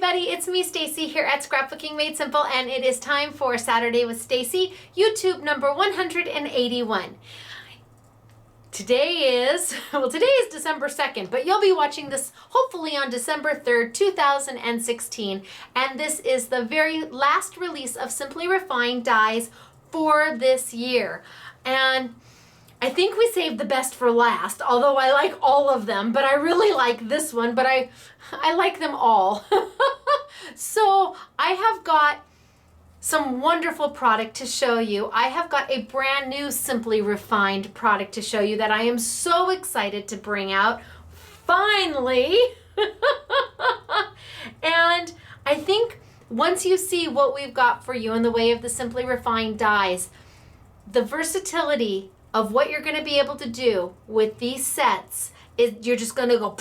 everybody, it's me Stacy here at Scrapbooking Made Simple, and it is time for Saturday with Stacy, YouTube number 181. Today is December 2nd, but you'll be watching this hopefully on December 3rd, 2016, and this is the very last release of Simply Refined dies for this year. And I think we saved the best for last, although I like all of them, but I really like this one, but I like them all. So I have got some wonderful product to show you. I have got a brand new Simply Refined product to show you that I am so excited to bring out, finally. And I think once you see what we've got for you in the way of the Simply Refined dies, the versatility of what you're going to be able to do with these sets is you're just going to go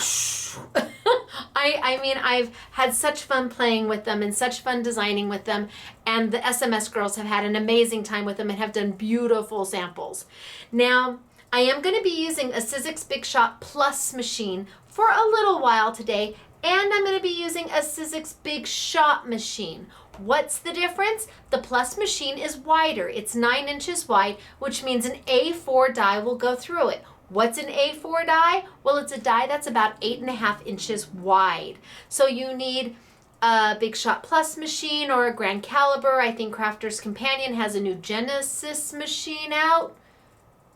I mean, I've had such fun playing with them and such fun designing with them, and the SMS girls have had an amazing time with them and have done beautiful samples. Now, I am going to be using a Sizzix Big Shot Plus machine for a little while today, and I'm going to be using a Sizzix Big Shot machine. What's the difference? The Plus machine is wider. It's 9 inches wide, which means an A4 die will go through it. What's an A4 die? Well, it's a die that's about 8.5 inches wide. So you need a Big Shot Plus machine or a Grand Caliber. I think Crafter's Companion has a new Genesis machine out.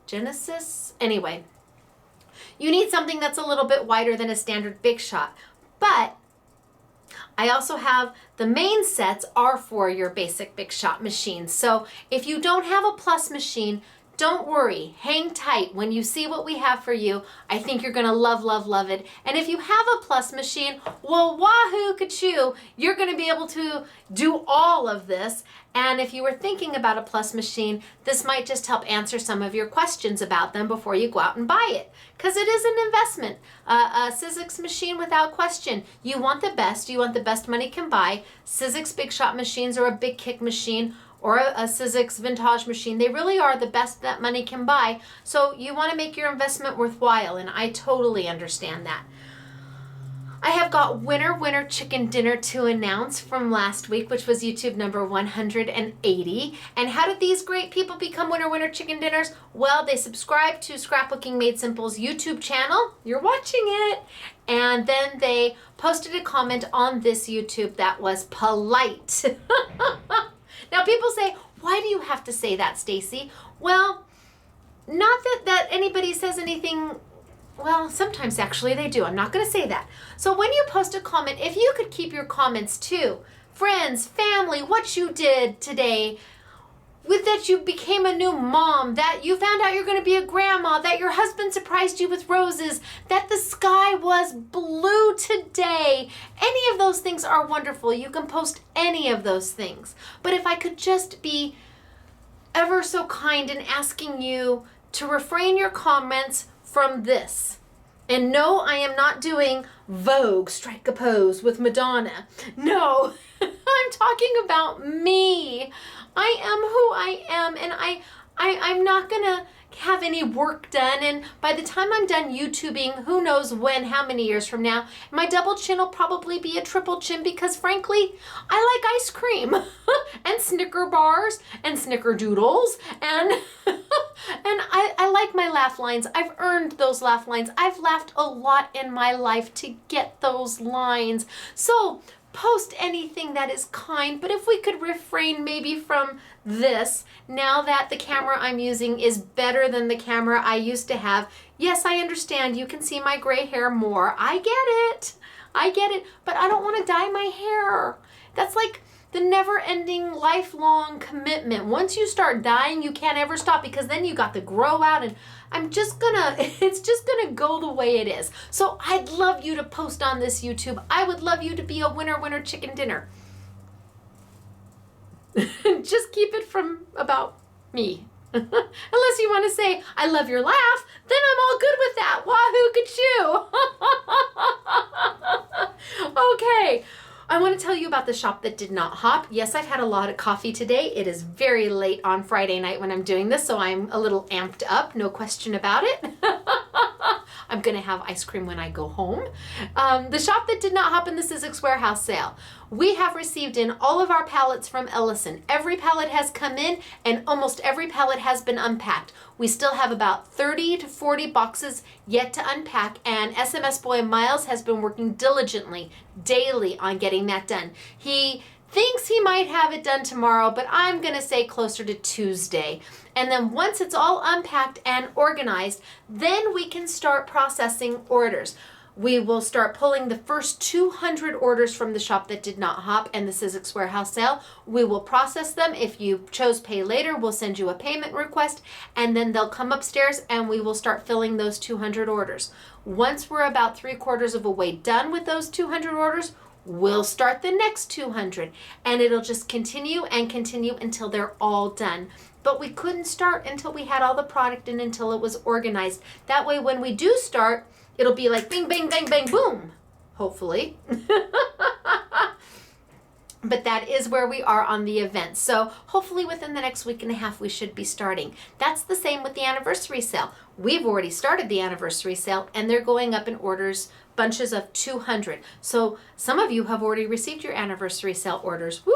Genesis? Anyway, you need something that's a little bit wider than a standard Big Shot. But I also have the main sets are for your basic Big Shot machines. So if you don't have a Plus machine, don't worry, hang tight. When you see what we have for you, I think you're gonna love, love, love it. And if you have a Plus machine, well, wahoo kachoo, you're gonna be able to do all of this. And if you were thinking about a Plus machine, this might just help answer some of your questions about them before you go out and buy it. Because it is an investment. A Sizzix machine without question. You want the best money can buy. Sizzix Big Shot machines or a Big Kick machine or a Sizzix Vintage machine. They really are the best that money can buy. So you want to make your investment worthwhile, and I totally understand that. I have got Winner Chicken Dinner to announce from last week, which was YouTube number 180. And how did these great people become Winner Chicken Dinners? Well, they subscribed to Scrapbooking Made Simple's YouTube channel. You're watching it. And then they posted a comment on this YouTube that was polite. Now people say, why do you have to say that, Stacy? Well, not that anybody says anything. Well, sometimes actually they do. I'm not going to say that. So when you post a comment, if you could keep your comments to friends, family, what you did today, with that you became a new mom, that you found out you're going to be a grandma, that your husband surprised you with roses, that the sky was blue today. Any of those things are wonderful. You can post any of those things. But if I could just be ever so kind in asking you to refrain your comments from this. And no, I am not doing Vogue Strike a Pose with Madonna. No, I'm talking about me. I am who I am, and I'm not gonna have any work done, and by the time I'm done YouTubing, who knows when, how many years from now, my double chin will probably be a triple chin because frankly, I like ice cream and Snicker bars and Snickerdoodles and and I like my laugh lines. I've earned those laugh lines. I've laughed a lot in my life to get those lines. So post anything that is kind, but if we could refrain maybe from this, now that the camera I'm using is better than the camera I used to have. Yes, I understand you can see my gray hair more. I get it, but I don't want to dye my hair. That's like the never-ending lifelong commitment. Once you start dyeing, you can't ever stop because then you got to grow out, and it's just gonna go the way it is. So I'd love you to post on this YouTube. I would love you to be a Winner Chicken Dinner. Just keep it from about me. Unless you want to say, I love your laugh, then I'm all good with that. Wahoo kachoo. Okay. I want to tell you about the shop that did not hop. Yes, I've had a lot of coffee today. It is very late on Friday night when I'm doing this, so I'm a little amped up, no question about it. I'm going to have ice cream when I go home. The shop that did not hop in the Sizzix warehouse sale. We have received in all of our pallets from Ellison. Every pallet has come in and almost every pallet has been unpacked. We still have about 30 to 40 boxes yet to unpack, and SMS boy Miles has been working diligently daily on getting that done. He thinks he might have it done tomorrow, but I'm going to say closer to Tuesday. And then once it's all unpacked and organized, then we can start processing orders. We will start pulling the first 200 orders from the shop that did not hop and the Sizzix warehouse sale. We will process them. If you chose pay later, we'll send you a payment request, and then they'll come upstairs and we will start filling those 200 orders. Once we're about 3/4 of a way done with those 200 orders, we'll start the next 200, and it'll just continue and continue until they're all done. But we couldn't start until we had all the product in, until it was organized. That way, when we do start, it'll be like bing, bang, bang, bang, boom, hopefully. But that is where we are on the event. So hopefully within the next week and a half, we should be starting. That's the same with the anniversary sale. We've already started the anniversary sale, and they're going up in orders, bunches of 200. So some of you have already received your anniversary sale orders. Woo!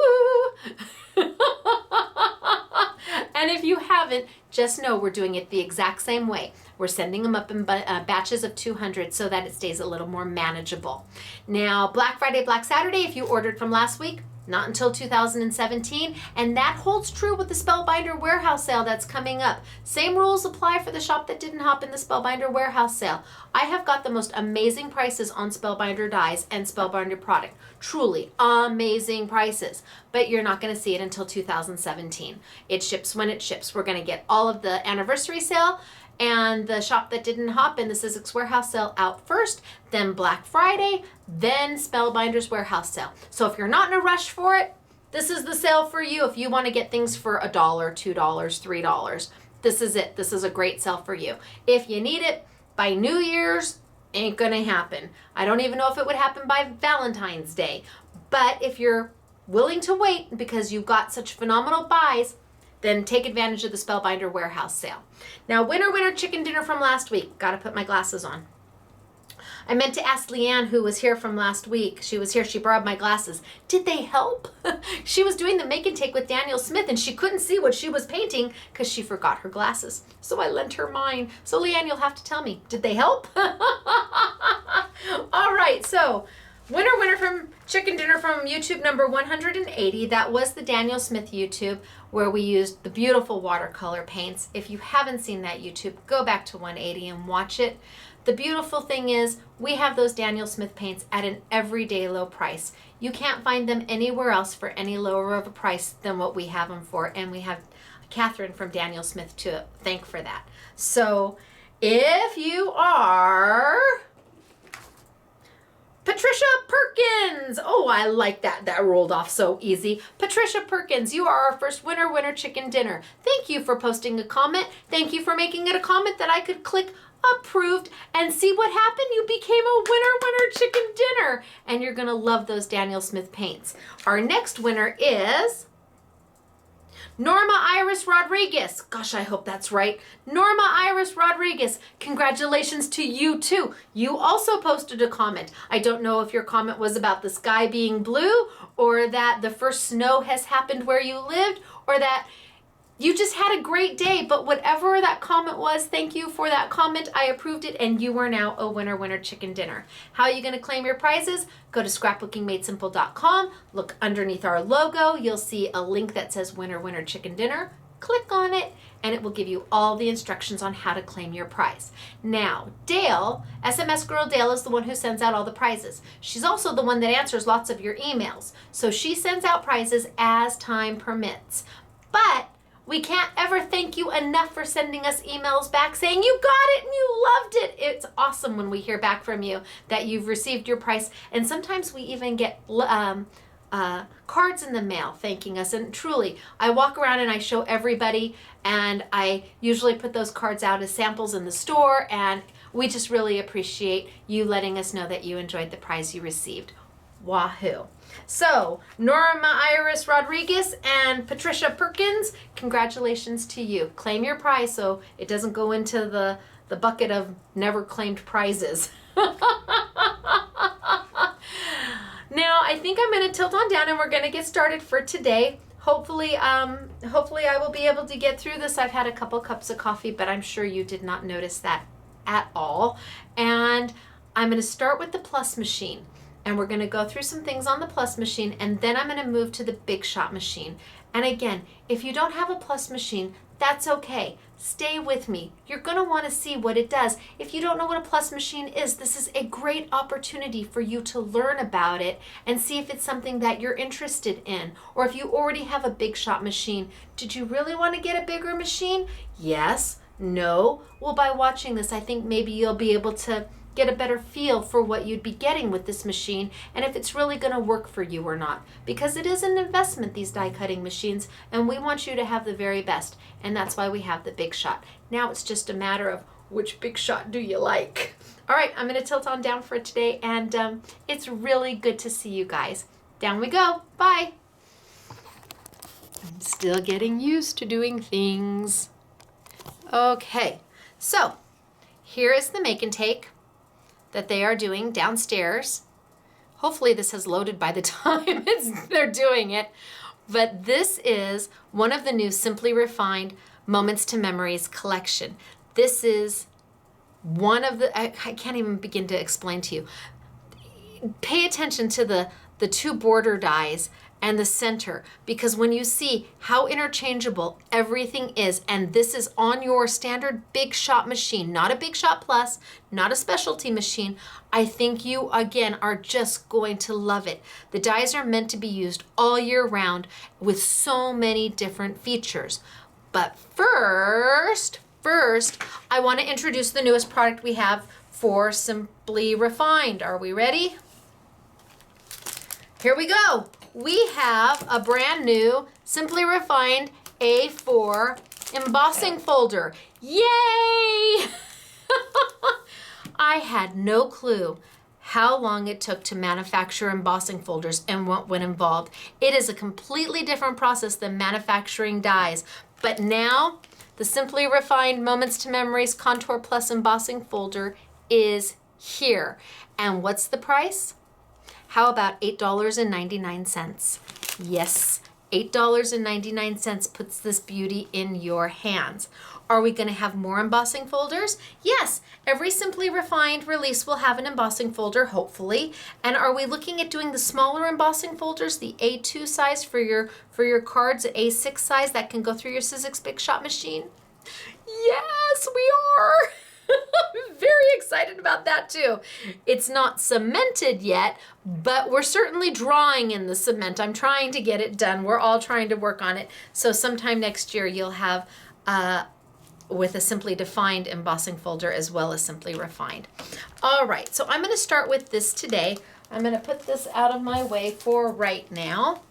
And if you haven't, just know we're doing it the exact same way. We're sending them up in batches of 200 so that it stays a little more manageable. Now, Black Friday, Black Saturday, if you ordered from last week, not until 2017, and that holds true with the Spellbinder warehouse sale that's coming up. Same rules apply for the shop that didn't hop in the Spellbinder warehouse sale. I have got the most amazing prices on Spellbinder dies and Spellbinder product. Truly amazing prices, but you're not going to see it until 2017. It ships when it ships. We're going to get all of the anniversary sale and the shop that didn't hop in the Sizzix warehouse sale out first, then Black Friday, then Spellbinder's warehouse sale. So if you're not in a rush for it, this is the sale for you. If you want to get things for $1, $2, $3, this is it. This is a great sale for you. If you need it by New Year's, ain't gonna happen. I don't even know if it would happen by Valentine's Day. But if you're willing to wait because you've got such phenomenal buys, then take advantage of the Spellbinder warehouse sale. Now, winner chicken dinner from last week. Got to put my glasses on. I meant to ask Leanne, who was here from last week. She was here. She borrowed my glasses. Did they help? She was doing the make and take with Daniel Smith, and she couldn't see what she was painting because she forgot her glasses. So I lent her mine. So Leanne, you'll have to tell me. Did they help? All right. So winner from chicken dinner from YouTube number 180. That was the Daniel Smith YouTube where we used the beautiful watercolor paints. If you haven't seen that YouTube, go back to 180 and watch it. The beautiful thing is we have those Daniel Smith paints at an everyday low price. You can't find them anywhere else for any lower of a price than what we have them for. And we have Catherine from Daniel Smith to thank for that. So if you are Patricia Perkins. Oh, I like that. That rolled off so easy. Patricia Perkins, you are our first winner chicken dinner. Thank you for posting a comment. Thank you for making it a comment that I could click approved and see what happened. You became a winner chicken dinner. And you're going to love those Daniel Smith paints. Our next winner is Norma Iris Rodriguez. Gosh, I hope that's right. Norma Iris Rodriguez. Congratulations to you too. You also posted a comment. I don't know if your comment was about the sky being blue, or that the first snow has happened where you lived, or that you just had a great day, but whatever that comment was, thank you for that comment. I approved it, and you are now a winner chicken dinner. How are you going to claim your prizes? Go to scrapbookingmadesimple.com, look underneath our logo. You'll see a link that says winner chicken dinner. Click on it, and it will give you all the instructions on how to claim your prize. Now, Dale, SMS Girl Dale, is the one who sends out all the prizes. She's also the one that answers lots of your emails. So she sends out prizes as time permits. But we can't ever thank you enough for sending us emails back saying you got it and you loved it. It's awesome when we hear back from you that you've received your prize. And sometimes we even get cards in the mail thanking us. And truly, I walk around and I show everybody, and I usually put those cards out as samples in the store. And we just really appreciate you letting us know that you enjoyed the prize you received. Wahoo. So, Norma Iris Rodriguez and Patricia Perkins, congratulations to you. Claim your prize so it doesn't go into the bucket of never claimed prizes. Now, I think I'm going to tilt on down and we're going to get started for today. Hopefully I will be able to get through this. I've had a couple cups of coffee, but I'm sure you did not notice that at all. And I'm going to start with the plus machine. And we're going to go through some things on the plus machine, and then I'm going to move to the big shot machine. And again, if you don't have a plus machine, that's okay. Stay with me. You're going to want to see what it does. If you don't know what a plus machine is, this is a great opportunity for you to learn about it and see if it's something that you're interested in. Or if you already have a big shot machine, did you really want to get a bigger machine? Yes? No? Well, by watching this, I think maybe you'll be able to get a better feel for what you'd be getting with this machine and if it's really going to work for you or not. Because it is an investment, these die cutting machines, and we want you to have the very best. And that's why we have the big shot. Now it's just a matter of which big shot do you like. All right, I'm going to tilt on down for today, and it's really good to see you guys. Down we go. Bye. I'm still getting used to doing things. Okay, so here is the make and take that they are doing downstairs. Hopefully this has loaded by the time they're doing it. But this is one of the new Simply Refined Moments to Memories collection. This is one of the, I can't even begin to explain to you. Pay attention to the two border dies and the center, because when you see how interchangeable everything is, and this is on your standard big shot machine, not a big shot plus, not a specialty machine, I think you again are just going to love it. The dies are meant to be used all year round with so many different features. But first, I want to introduce the newest product we have for Simply Refined. Are we ready? Here we go. We have a brand new Simply Refined A4 embossing folder. Yay! I had no clue how long it took to manufacture embossing folders and what went involved. It is a completely different process than manufacturing dies. But now, the Simply Refined Moments to Memories Contour Plus embossing folder is here. And what's the price? How about $8.99? Yes, $8.99 puts this beauty in your hands. Are we going to have more embossing folders? Yes, every Simply Refined release will have an embossing folder, hopefully. And are we looking at doing the smaller embossing folders, the A2 size for your cards, A6 size that can go through your Sizzix Big Shot machine? Yes, we are. I'm very excited about that too. It's not cemented yet, but we're certainly drawing in the cement. I'm trying to get it done. We're all trying to work on it. So sometime next year you'll have with a Simply Defined embossing folder as well as Simply Refined. All right, so I'm going to start with this today. I'm going to put this out of my way for right now.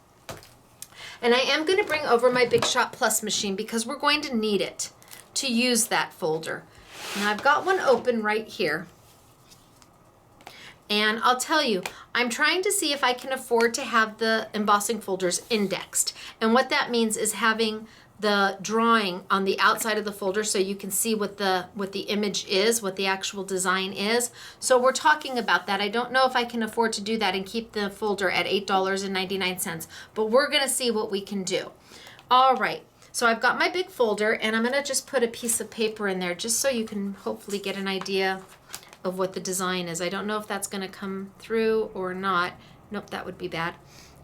And I am going to bring over my Big Shot Plus machine because we're going to need it to use that folder. Now I've got one open right here. And I'll tell you, I'm trying to see if I can afford to have the embossing folders indexed. And what that means is having the drawing on the outside of the folder so you can see what the image is, what the actual design is. So we're talking about that. I don't know if I can afford to do that and keep the folder at $8.99, but we're gonna see what we can do. All right. So I've got my big folder, and I'm going to just put a piece of paper in there just so you can hopefully get an idea of what the design is. I don't know if that's going to come through or not. Nope, that would be bad.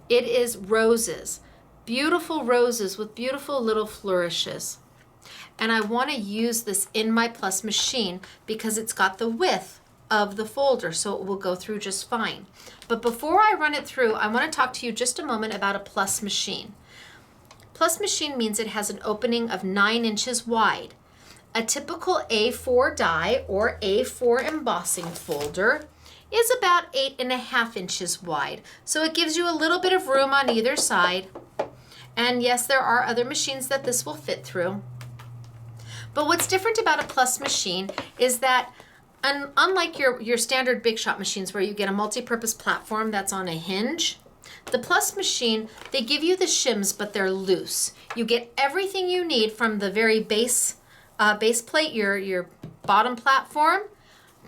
It is roses, beautiful roses with beautiful little flourishes. And I want to use this in my Plus machine because it's got the width of the folder, so it will go through just fine. But before I run it through, I want to talk to you just a moment about a Plus machine. Plus machine means it has an opening of 9 inches wide. A typical A4 die or A4 embossing folder is about 8.5 inches wide. So it gives you a little bit of room on either side. And yes, there are other machines that this will fit through. But what's different about a Plus machine is that unlike your standard Big Shot machines where you get a multi-purpose platform that's on a hinge, the Plus machine, they give you the shims, but they're loose. You get everything you need from the very base plate, your bottom platform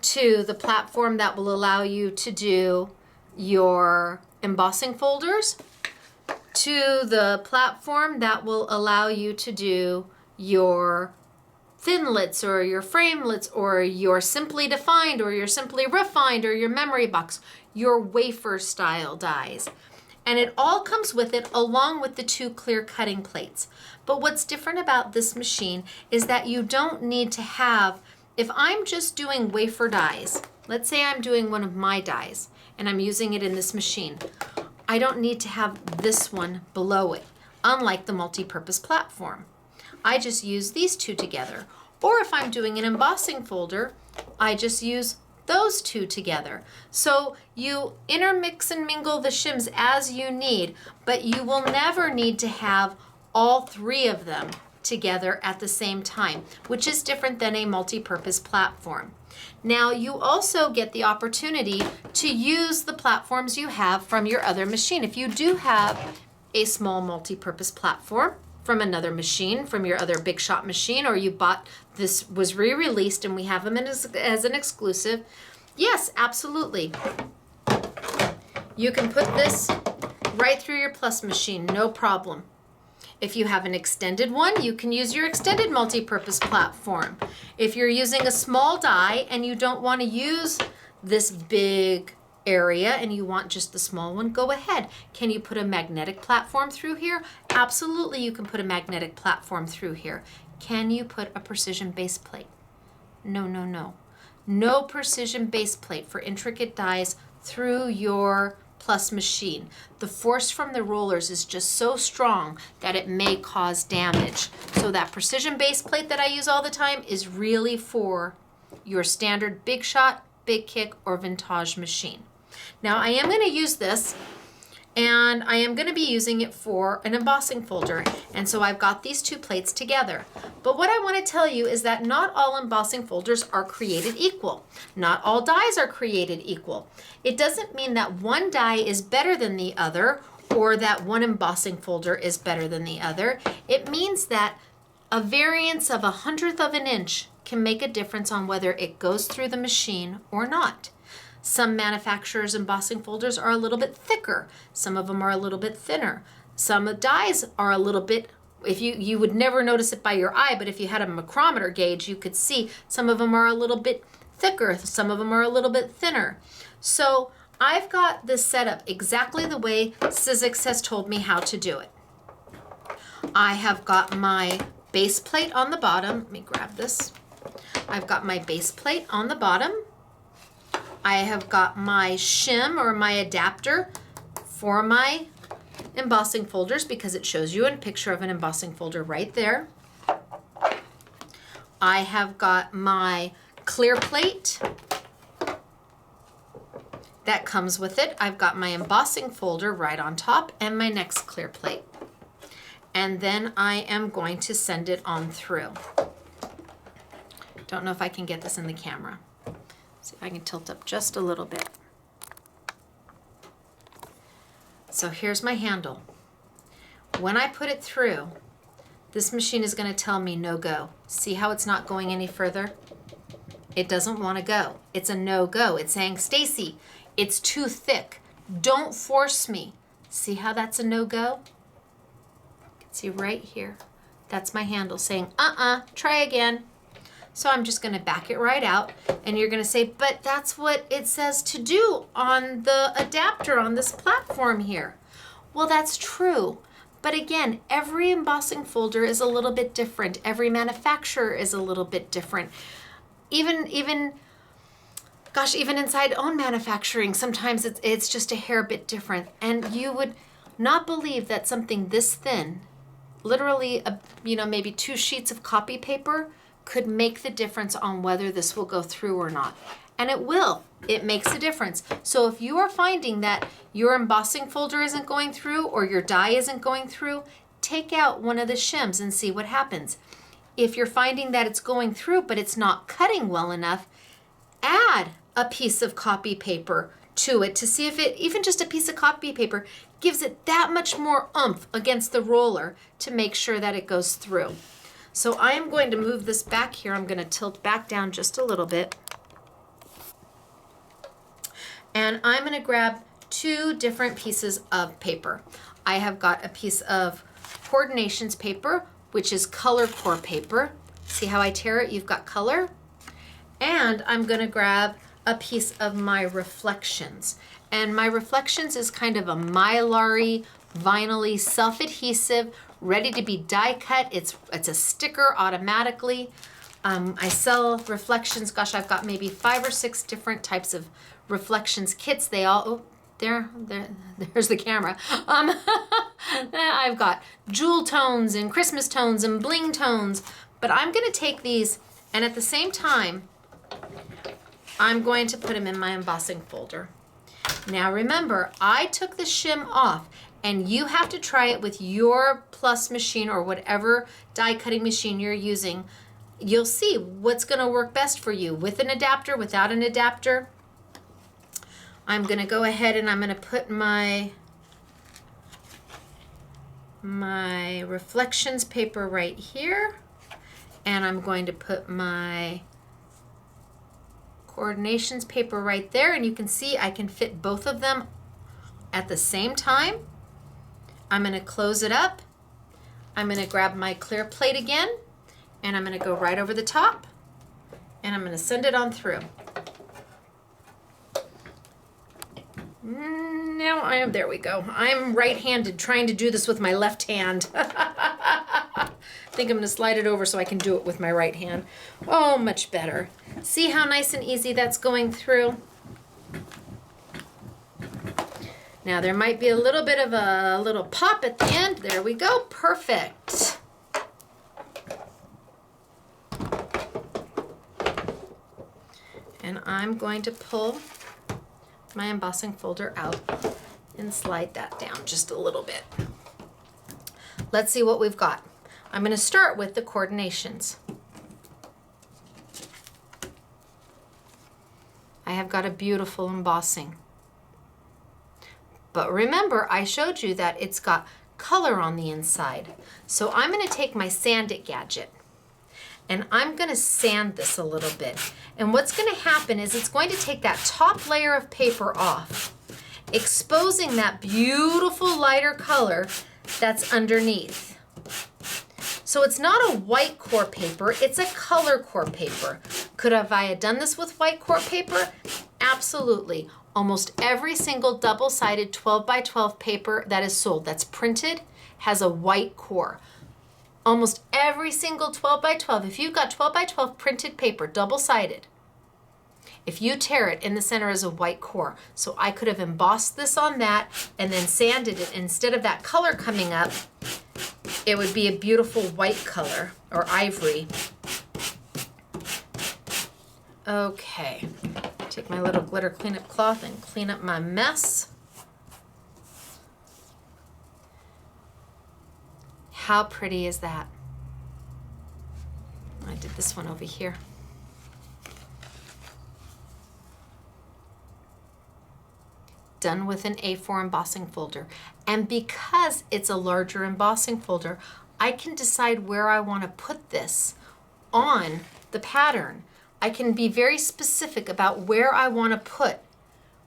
to the platform that will allow you to do your embossing folders, to the platform that will allow you to do your thinlits or your framelits or your simply defined or your simply refined or your memory box, your wafer style dies. And it all comes with it along with the 2 clear cutting plates. But what's different about this machine is that you don't need to have, if I'm just doing wafer dies, let's say I'm doing one of my dies and I'm using it in this machine, I don't need to have this one below it, unlike the multi-purpose platform. I just use these 2 together. Or if I'm doing an embossing folder, I just use those 2 together. So you intermix and mingle the shims as you need, but you will never need to have all 3 of them together at the same time, which is different than a multi-purpose platform. Now you also get the opportunity to use the platforms you have from your other machine. If you do have a small multi-purpose platform from another machine, from your other Big Shot machine, or you bought, this was re-released and we have them as an exclusive, yes, absolutely. You can put this right through your Plus machine, no problem. If you have an extended one, you can use your extended multi-purpose platform. If you're using a small die and you don't want to use this big area and you want just the small one, go ahead. Can you put a magnetic platform through here? Absolutely, you can put a magnetic platform through here. Can you put a precision base plate? No, no, no. No precision base plate for intricate dies through your Plus machine. The force from the rollers is just so strong that it may cause damage. So that precision base plate that I use all the time is really for your standard Big Shot, Big Kick, or Vintage machine. Now I am going to use this, and I am going to be using it for an embossing folder, and so I've got these 2 plates together. But what I want to tell you is that not all embossing folders are created equal. Not all dies are created equal. It doesn't mean that one die is better than the other or that one embossing folder is better than the other. It means that a variance of 1/100th of an inch can make a difference on whether it goes through the machine or not. Some manufacturers' embossing folders are a little bit thicker. Some of them are a little bit thinner. Some dies are a little bit, if you would never notice it by your eye, but if you had a micrometer gauge, you could see some of them are a little bit thicker. Some of them are a little bit thinner. So I've got this set up exactly the way Sizzix has told me how to do it. I have got my base plate on the bottom. Let me grab this. I've got my base plate on the bottom. I have got my shim or my adapter for my embossing folders because it shows you a picture of an embossing folder right there. I have got my clear plate that comes with it. I've got my embossing folder right on top and my next clear plate. And then I am going to send it on through. Don't know if I can get this in the camera. See if I can tilt up just a little bit. So here's my handle. When I put it through, this machine is going to tell me no go. See how it's not going any further? It doesn't want to go. It's a no go. It's saying, Stacy, it's too thick. Don't force me. See how that's a no go? You can see right here. That's my handle saying, try again. So I'm just going to back it right out, and you're going to say, but that's what it says to do on the adapter on this platform here. Well, that's true. But again, every embossing folder is a little bit different. Every manufacturer is a little bit different. Even inside own manufacturing, sometimes it's just a hair bit different. And you would not believe that something this thin, literally, maybe 2 sheets of copy paper, could make the difference on whether this will go through or not. And it will. It makes a difference. So if you are finding that your embossing folder isn't going through or your die isn't going through, take out one of the shims and see what happens. If you're finding that it's going through but it's not cutting well enough, add a piece of copy paper to it to see if it, even just a piece of copy paper, gives it that much more oomph against the roller to make sure that it goes through. So I am going to move this back here. I'm going to tilt back down just a little bit. And I'm going to grab 2 different pieces of paper. I have got a piece of coordinations paper, which is color core paper. See how I tear it? You've got color. And I'm going to grab a piece of my reflections. And my reflections is kind of a mylar-y, vinyl-y, self-adhesive, ready to be die cut. It's a sticker automatically. I sell reflections. Gosh, I've got maybe 5 or 6 different types of reflections kits. They all, oh, there's the camera. I've got jewel tones and Christmas tones and bling tones, but I'm gonna take these and at the same time, I'm going to put them in my embossing folder. Now remember, I took the shim off and you have to try it with your plus machine or whatever die cutting machine you're using. You'll see what's gonna work best for you with an adapter, without an adapter. I'm gonna go ahead and I'm gonna put my reflections paper right here. And I'm going to put my coordinations paper right there. And you can see I can fit both of them at the same time. I'm gonna close it up. I'm gonna grab my clear plate again and I'm gonna go right over the top and I'm gonna send it on through. Now there we go. I'm right-handed trying to do this with my left hand. I think I'm gonna slide it over so I can do it with my right hand. Oh, much better. See how nice and easy that's going through? Now there might be a little bit of a little pop at the end. There we go, perfect. And I'm going to pull my embossing folder out and slide that down just a little bit. Let's see what we've got. I'm going to start with the coordinations. I have got a beautiful embossing. But remember, I showed you that it's got color on the inside. So I'm going to take my Sand It gadget and I'm going to sand this a little bit. And what's going to happen is it's going to take that top layer of paper off, exposing that beautiful lighter color that's underneath. So it's not a white core paper, it's a color core paper. Could have I done this with white core paper? Absolutely. Almost every single double-sided 12 by 12 paper that is sold, that's printed, has a white core. Almost every single 12 by 12, if you've got 12 by 12 printed paper, double-sided, if you tear it, in the center is a white core. So I could have embossed this on that and then sanded it. Instead of that color coming up, it would be a beautiful white color or ivory. Okay, take my little glitter cleanup cloth and clean up my mess. How pretty is that? I did this one over here. Done with an A4 embossing folder. And because it's a larger embossing folder, I can decide where I want to put this on the pattern. I can be very specific about where I want to put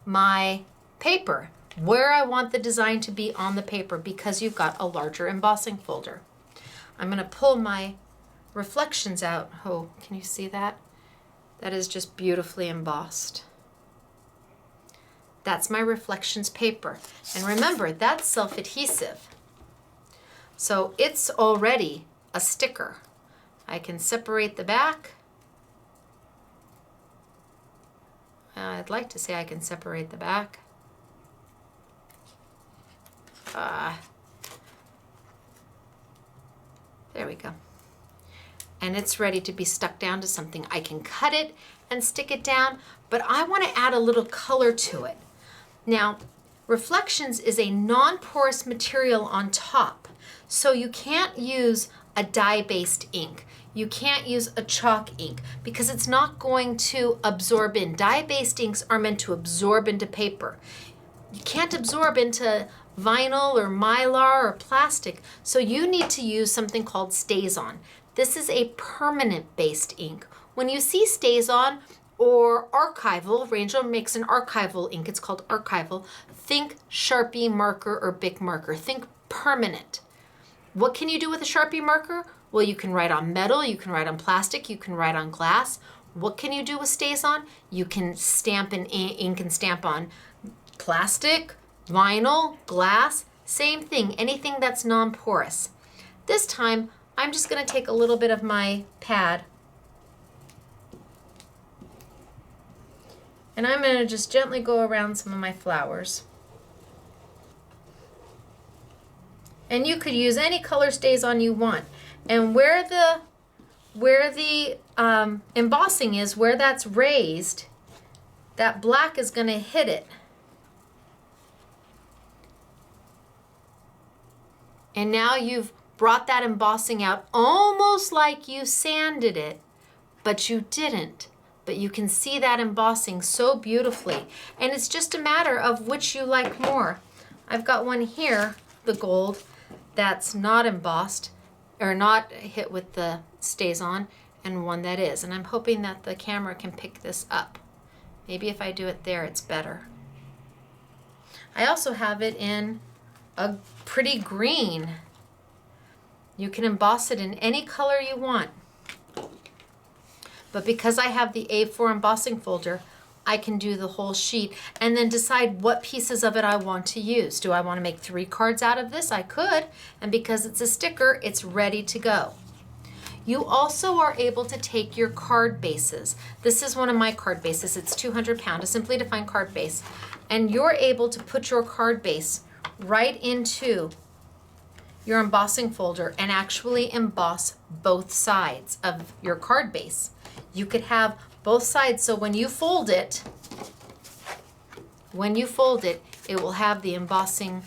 my paper, where I want the design to be on the paper because you've got a larger embossing folder. I'm going to pull my reflections out. Oh, can you see that? That is just beautifully embossed. That's my reflections paper. And remember, that's self-adhesive. So it's already a sticker. I can separate the back. I'd like to say I can separate the back. There we go. And it's ready to be stuck down to something. I can cut it and stick it down, but I want to add a little color to it. Now, reflections is a non-porous material on top, so you can't use a dye-based ink. You can't use a chalk ink because it's not going to absorb in. Dye-based inks are meant to absorb into paper. You can't absorb into vinyl or mylar or plastic, so you need to use something called StazOn. This is a permanent based ink. When you see StazOn or archival, Ranger makes an archival ink, it's called archival, think Sharpie marker or Bic marker, think permanent. What can you do with a Sharpie marker? Well, you can write on metal, you can write on plastic, you can write on glass. What can you do with StazOn? You can stamp an ink and stamp on plastic, vinyl, glass, same thing, anything that's non-porous. This time, I'm just gonna take a little bit of my pad and I'm gonna just gently go around some of my flowers. And you could use any color StazOn you want. And where the embossing is, where that's raised, that black is gonna hit it. And now you've brought that embossing out almost like you sanded it, but you didn't. But you can see that embossing so beautifully. And it's just a matter of which you like more. I've got one here, the gold, that's not embossed or not hit with the StazOn, and one that is. And I'm hoping that the camera can pick this up. Maybe if I do it there, it's better. I also have it in a pretty green. You can emboss it in any color you want. But because I have the A4 embossing folder, I can do the whole sheet and then decide what pieces of it I want to use. Do I want to make 3 cards out of this? I could. And because it's a sticker, it's ready to go. You also are able to take your card bases. This is one of my card bases. It's 200 pound, a simply defined card base. And you're able to put your card base right into your embossing folder and actually emboss both sides of your card base. You could have both sides, so when you fold it, it will have the embossing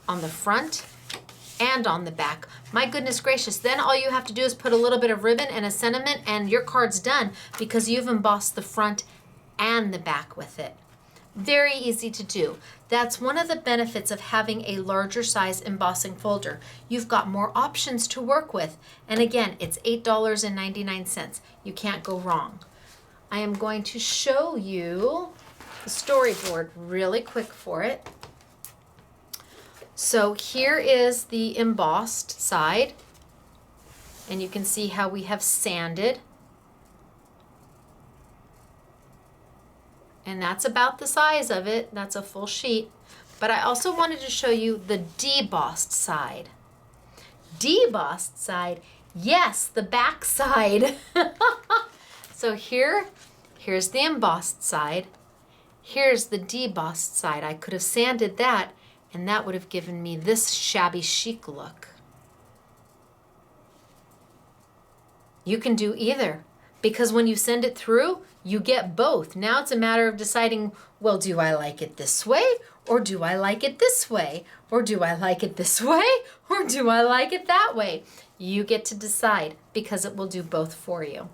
on the front and on the back. My goodness gracious, then all you have to do is put a little bit of ribbon and a sentiment and your card's done because you've embossed the front and the back with it. Very easy to do. That's one of the benefits of having a larger size embossing folder. You've got more options to work with. And again, it's $8.99. You can't go wrong. I am going to show you the storyboard really quick for it. So here is the embossed side. And you can see how we have sanded. And that's about the size of it. That's a full sheet. But I also wanted to show you the debossed side. Debossed side, yes, the back side. So here's the embossed side. Here's the debossed side. I could have sanded that, and that would have given me this shabby chic look. You can do either, because when you send it through, you get both. Now it's a matter of deciding, well, do I like it this way? Or do I like it this way? Or do I like it this way? Or do I like it that way? You get to decide because it will do both for you.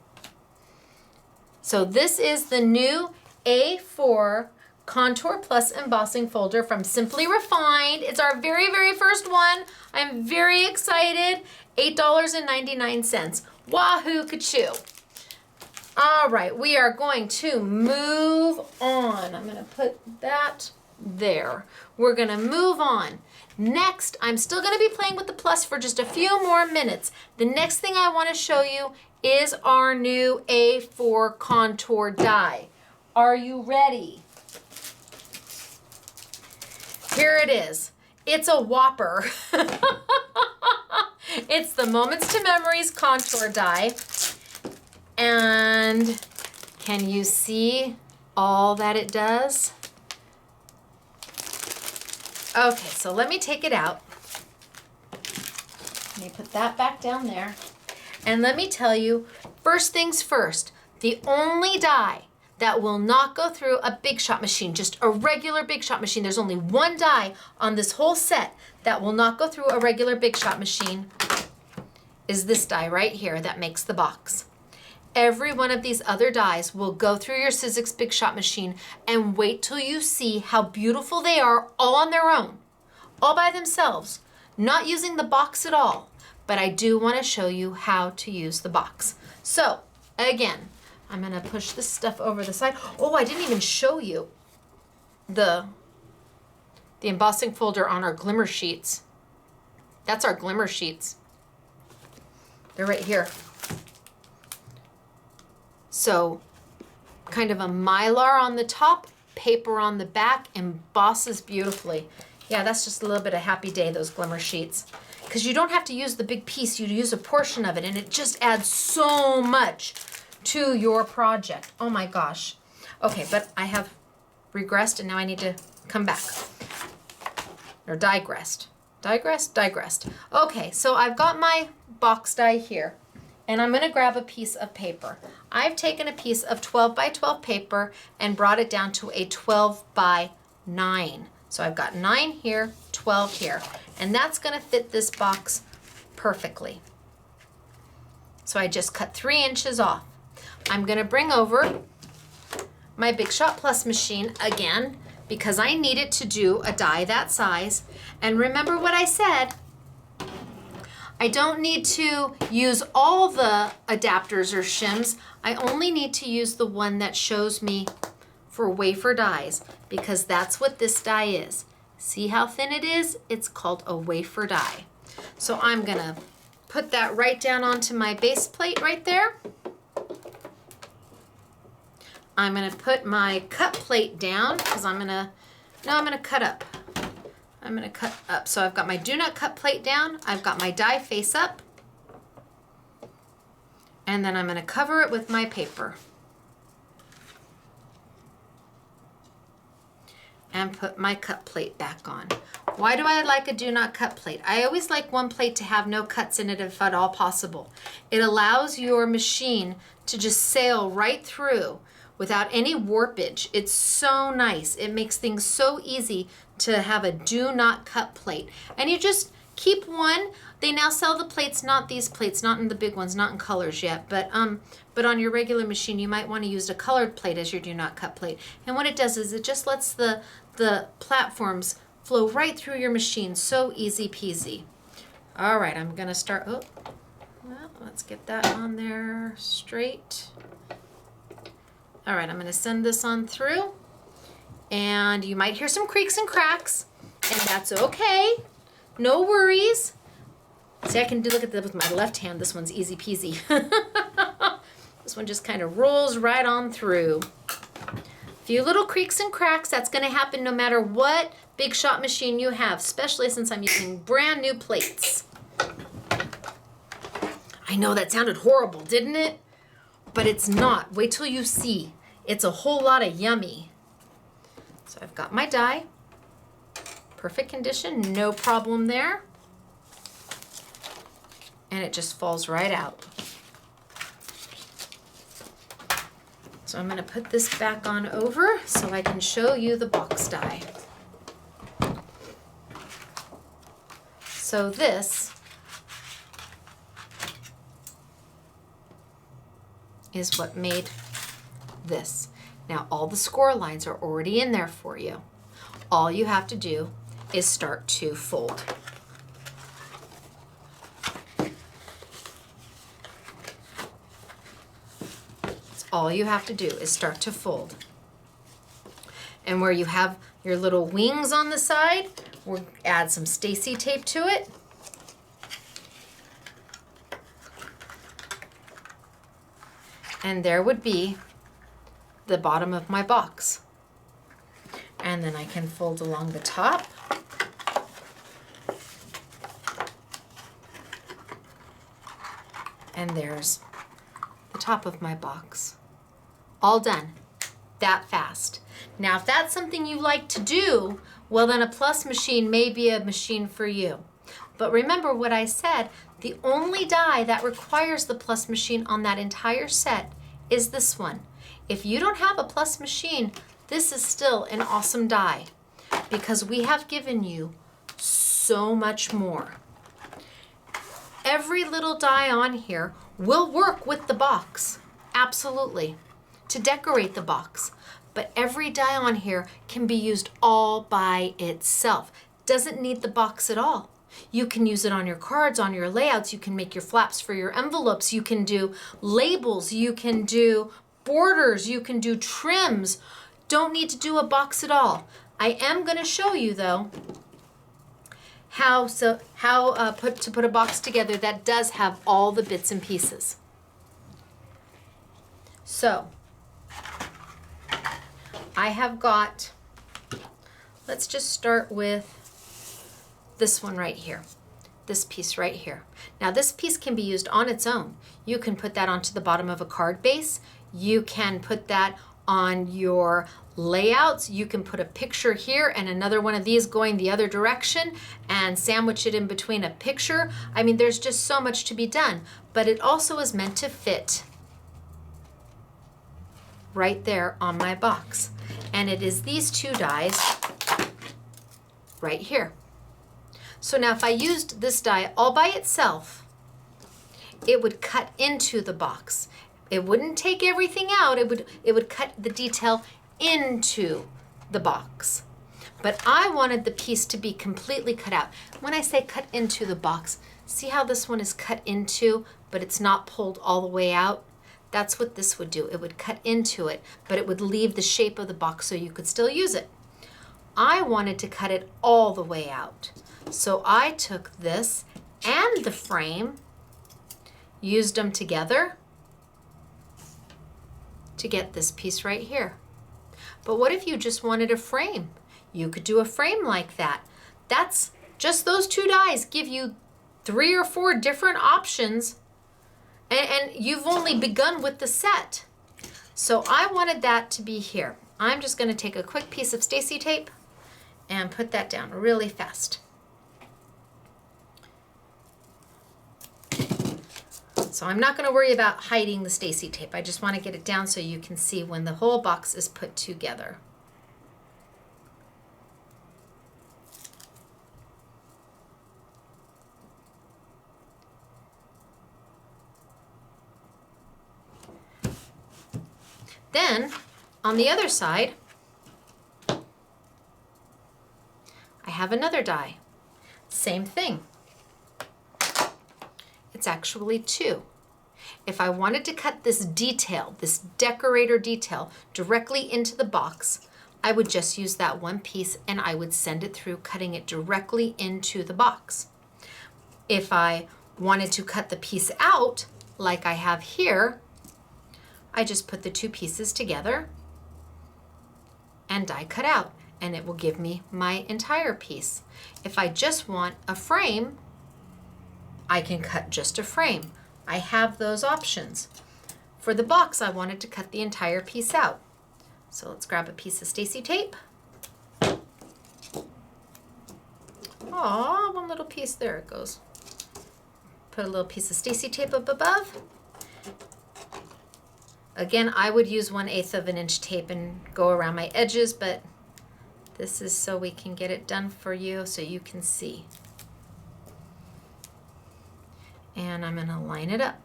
So this is the new A4 Contour Plus embossing folder from Simply Refined. It's our very, very first one. I'm very excited. $8.99. Wahoo kachoo. All right, we are going to move on. I'm going to put that there. We're going to move on. Next, I'm still going to be playing with the plus for just a few more minutes. The next thing I want to show you is our new A4 contour die. Are you ready? Here it is. It's a whopper. It's the Moments to Memories contour die. And can you see all that it does? Okay, so let me take it out. Let me put that back down there. And let me tell you, first things first, the only die that will not go through a Big Shot machine, just a regular Big Shot machine. There's only one die on this whole set that will not go through a regular Big Shot machine, is this die right here that makes the box. Every one of these other dies will go through your Sizzix Big Shot machine, and wait till you see how beautiful they are all on their own, all by themselves, not using the box at all. but I do want to show you how to use the box. So again, I'm going to push this stuff over the side. Oh, I didn't even show you the embossing folder on our glimmer sheets. That's our glimmer sheets. They're right here. So kind of a mylar on the top, paper on the back, embosses beautifully. Yeah, that's just a little bit of happy day, those glimmer sheets. Because you don't have to use the big piece, you use a portion of it, and it just adds so much to your project. Oh my gosh. Okay, but I have regressed and now I need to come back. Or digressed. Digressed. Okay, so I've got my box die here, and I'm gonna grab a piece of paper. I've taken a piece of 12 by 12 paper and brought it down to a 12 by 9. So I've got 9 here, 12 here, and that's gonna fit this box perfectly. So I just cut 3 inches off. I'm gonna bring over my Big Shot Plus machine again because I need it to do a die that size. And remember what I said, I don't need to use all the adapters or shims. I only need to use the one that shows me for wafer dies, because that's what this die is. See how thin it is? It's called a wafer die. So I'm gonna put that right down onto my base plate right there. I'm gonna put my cut plate down because I'm gonna cut up. I'm gonna cut up. So I've got my do not cut plate down. I've got my die face up. And then I'm gonna cover it with my paper. And put my cut plate back on. Why do I like a do not cut plate? I always like one plate to have no cuts in it if at all possible. It allows your machine to just sail right through without any warpage. It's so nice. It makes things so easy to have a do not cut plate. And you just keep one. They now sell the plates, not these plates, not in the big ones, not in colors yet, but on your regular machine, you might want to use a colored plate as your do not cut plate. And what it does is it just lets the platforms flow right through your machine. So easy peasy. All right, I'm gonna start, well, let's get that on there straight. All right, I'm gonna send this on through, and you might hear some creaks and cracks, and that's okay. No worries. See, I can look at that with my left hand. This one's easy peasy. This one just kind of rolls right on through. A few little creaks and cracks, that's gonna happen no matter what Big Shot machine you have, especially since I'm using brand new plates. I know that sounded horrible, didn't it? But it's not. Wait till you see. It's a whole lot of yummy. So I've got my die. Perfect condition, no problem there. And it just falls right out. So I'm gonna put this back on over so I can show you the box die. So this is what made this. Now all the score lines are already in there for you. All you have to do is start to fold. That's all you have to do is start to fold. And where you have your little wings on the side, we'll add some Stacy tape to it. And there would be the bottom of my box. And then I can fold along the top. And there's the top of my box. All done. That fast. Now, if that's something you like to do, well then a plus machine may be a machine for you. But remember what I said, the only die that requires the plus machine on that entire set is this one. If you don't have a plus machine, this is still an awesome die because we have given you so much more. Every little die on here will work with the box, absolutely, to decorate the box. But every die on here can be used all by itself. Doesn't need the box at all. You can use it on your cards, on your layouts. You can make your flaps for your envelopes. You can do labels. You can do borders. You can do trims. Don't need to do a box at all. I am going to show you though how to put a box together that does have all the bits and pieces. So I have got, let's just start with this one right here, this piece right here. Now this piece can be used on its own. You can put that onto the bottom of a card base. You can put that on your layouts. You can put a picture here and another one of these going the other direction and sandwich it in between a picture. I mean, there's just so much to be done, but it also is meant to fit right there on my box. And it is these two dies right here. So now if I used this die all by itself, it would cut into the box. It wouldn't take everything out. It would cut the detail into the box. But I wanted the piece to be completely cut out. When I say cut into the box, see how this one is cut into, but it's not pulled all the way out? That's what this would do. It would cut into it, but it would leave the shape of the box so you could still use it. I wanted to cut it all the way out. So I took this and the frame, used them together to get this piece right here. But what if you just wanted a frame? You could do a frame like that. That's just those two dies give you 3 or 4 different options, and you've only begun with the set. So I wanted that to be here. I'm just going to take a quick piece of Stacey tape and put that down really fast. So I'm not going to worry about hiding the Stacey tape. I just want to get it down so you can see when the whole box is put together. Then on the other side, I have another die. Same thing. It's actually 2. If I wanted to cut this detail, this decorator detail, directly into the box, I would just use that one piece and I would send it through, cutting it directly into the box. If I wanted to cut the piece out, like I have here, I just put the 2 pieces together and die cut out, and it will give me my entire piece. If I just want a frame, I can cut just a frame. I have those options. For the box, I wanted to cut the entire piece out. So let's grab a piece of Stacey tape. Aw, one little piece, there it goes. Put a little piece of Stacey tape up above. Again, I would use 1/8 of an inch tape and go around my edges, but this is so we can get it done for you so you can see. And I'm going to line it up.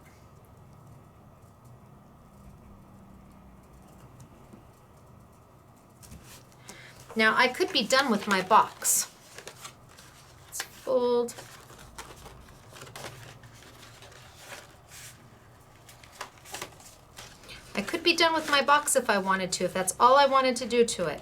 Now I could be done with my box. Let's fold. I could be done with my box if I wanted to, if that's all I wanted to do to it.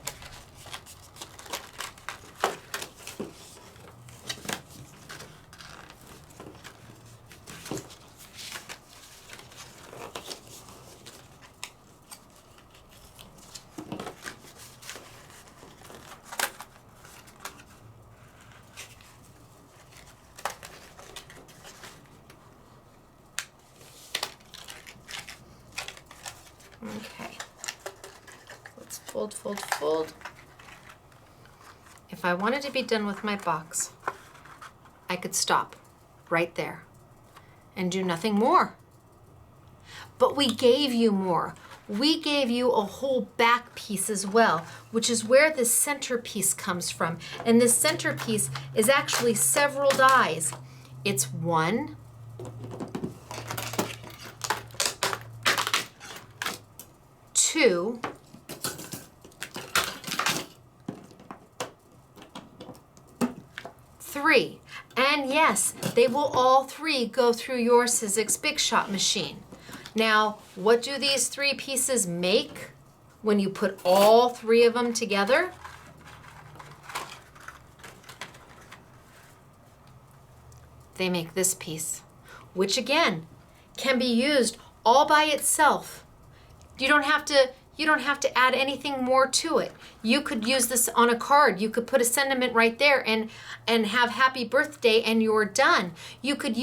Okay, let's fold, fold, fold. If I wanted to be done with my box, I could stop right there and do nothing more. But we gave you more. We gave you a whole back piece as well, which is where this centerpiece comes from. And this centerpiece is actually several dies. It's 1, 2, 3, 3. And yes, they will all 3 go through your Sizzix Big Shot machine. Now, what do these 3 pieces make when you put all 3 of them together? They make this piece, which again can be used all by itself. You don't have to add anything more to it. You could use this on a card. You could put a sentiment right there and have happy birthday and you're done. You could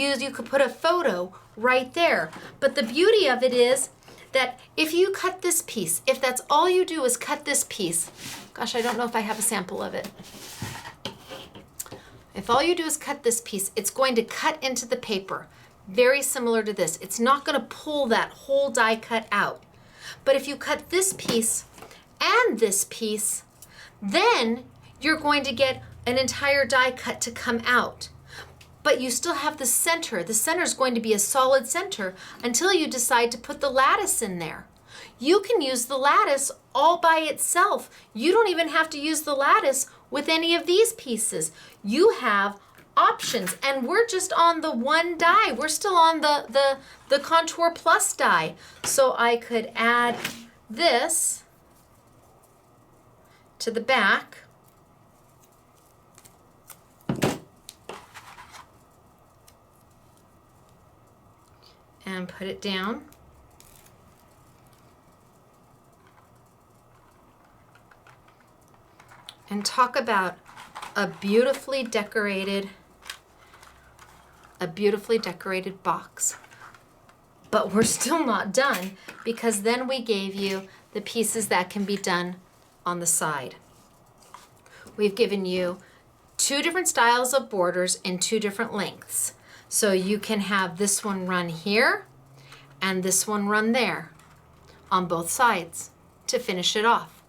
put a photo right there. But the beauty of it is that if you cut this piece, if that's all you do is cut this piece, gosh, I don't know if I have a sample of it. If all you do is cut this piece, it's going to cut into the paper. Very similar to this. It's not going to pull that whole die cut out. But if you cut this piece and this piece, then you're going to get an entire die cut to come out. But you still have the center. The center is going to be a solid center until you decide to put the lattice in there. You can use the lattice all by itself. You don't even have to use the lattice with any of these pieces. You have options, and we're just on the 1 die. We're still on the Contour Plus die. So I could add this to the back. And put it down. And talk about a beautifully decorated box. But we're still not done, because then we gave you the pieces that can be done on the side. We've given you 2 different styles of borders in 2 different lengths. So you can have this one run here and this one run there on both sides to finish it off.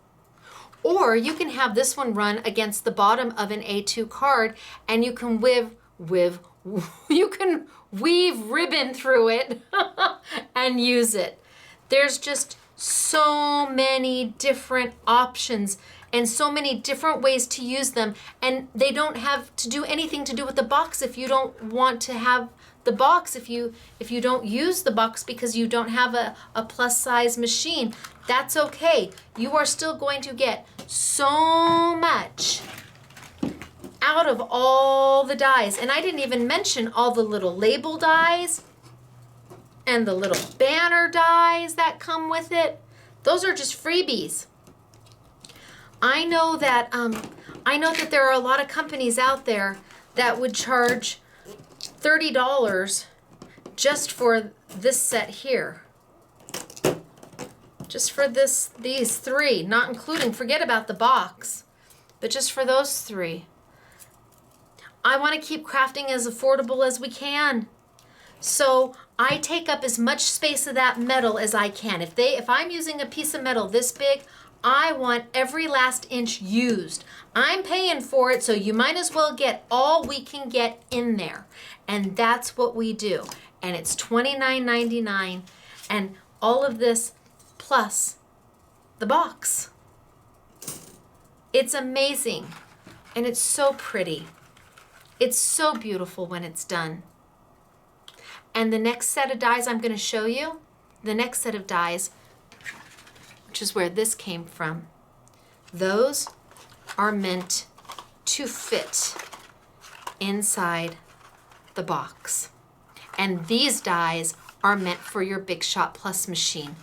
Or you can have this one run against the bottom of an A2 card, and you can weave ribbon through it and use it. There's just so many different options and so many different ways to use them, and they don't have to do anything to do with the box if you don't want to have the box, if you don't use the box because you don't have a plus size machine. That's okay. You are still going to get so much out of all the dies. And I didn't even mention all the little label dies and the little banner dies that come with it. Those are just freebies. I know that there are a lot of companies out there that would charge $30 just for this set here. Just for these 3, not including, forget about the box, but just for those 3. I want to keep crafting as affordable as we can. So I take up as much space of that metal as I can. If I'm using a piece of metal this big, I want every last inch used. I'm paying for it, so you might as well get all we can get in there. And that's what we do. And it's $29.99, and all of this plus the box. It's amazing, and it's so pretty. It's so beautiful when it's done. And the next set of dies I'm going to show you, the next set of dies, which is where this came from, those are meant to fit inside the box. And these dies are meant for your Big Shot Plus machine.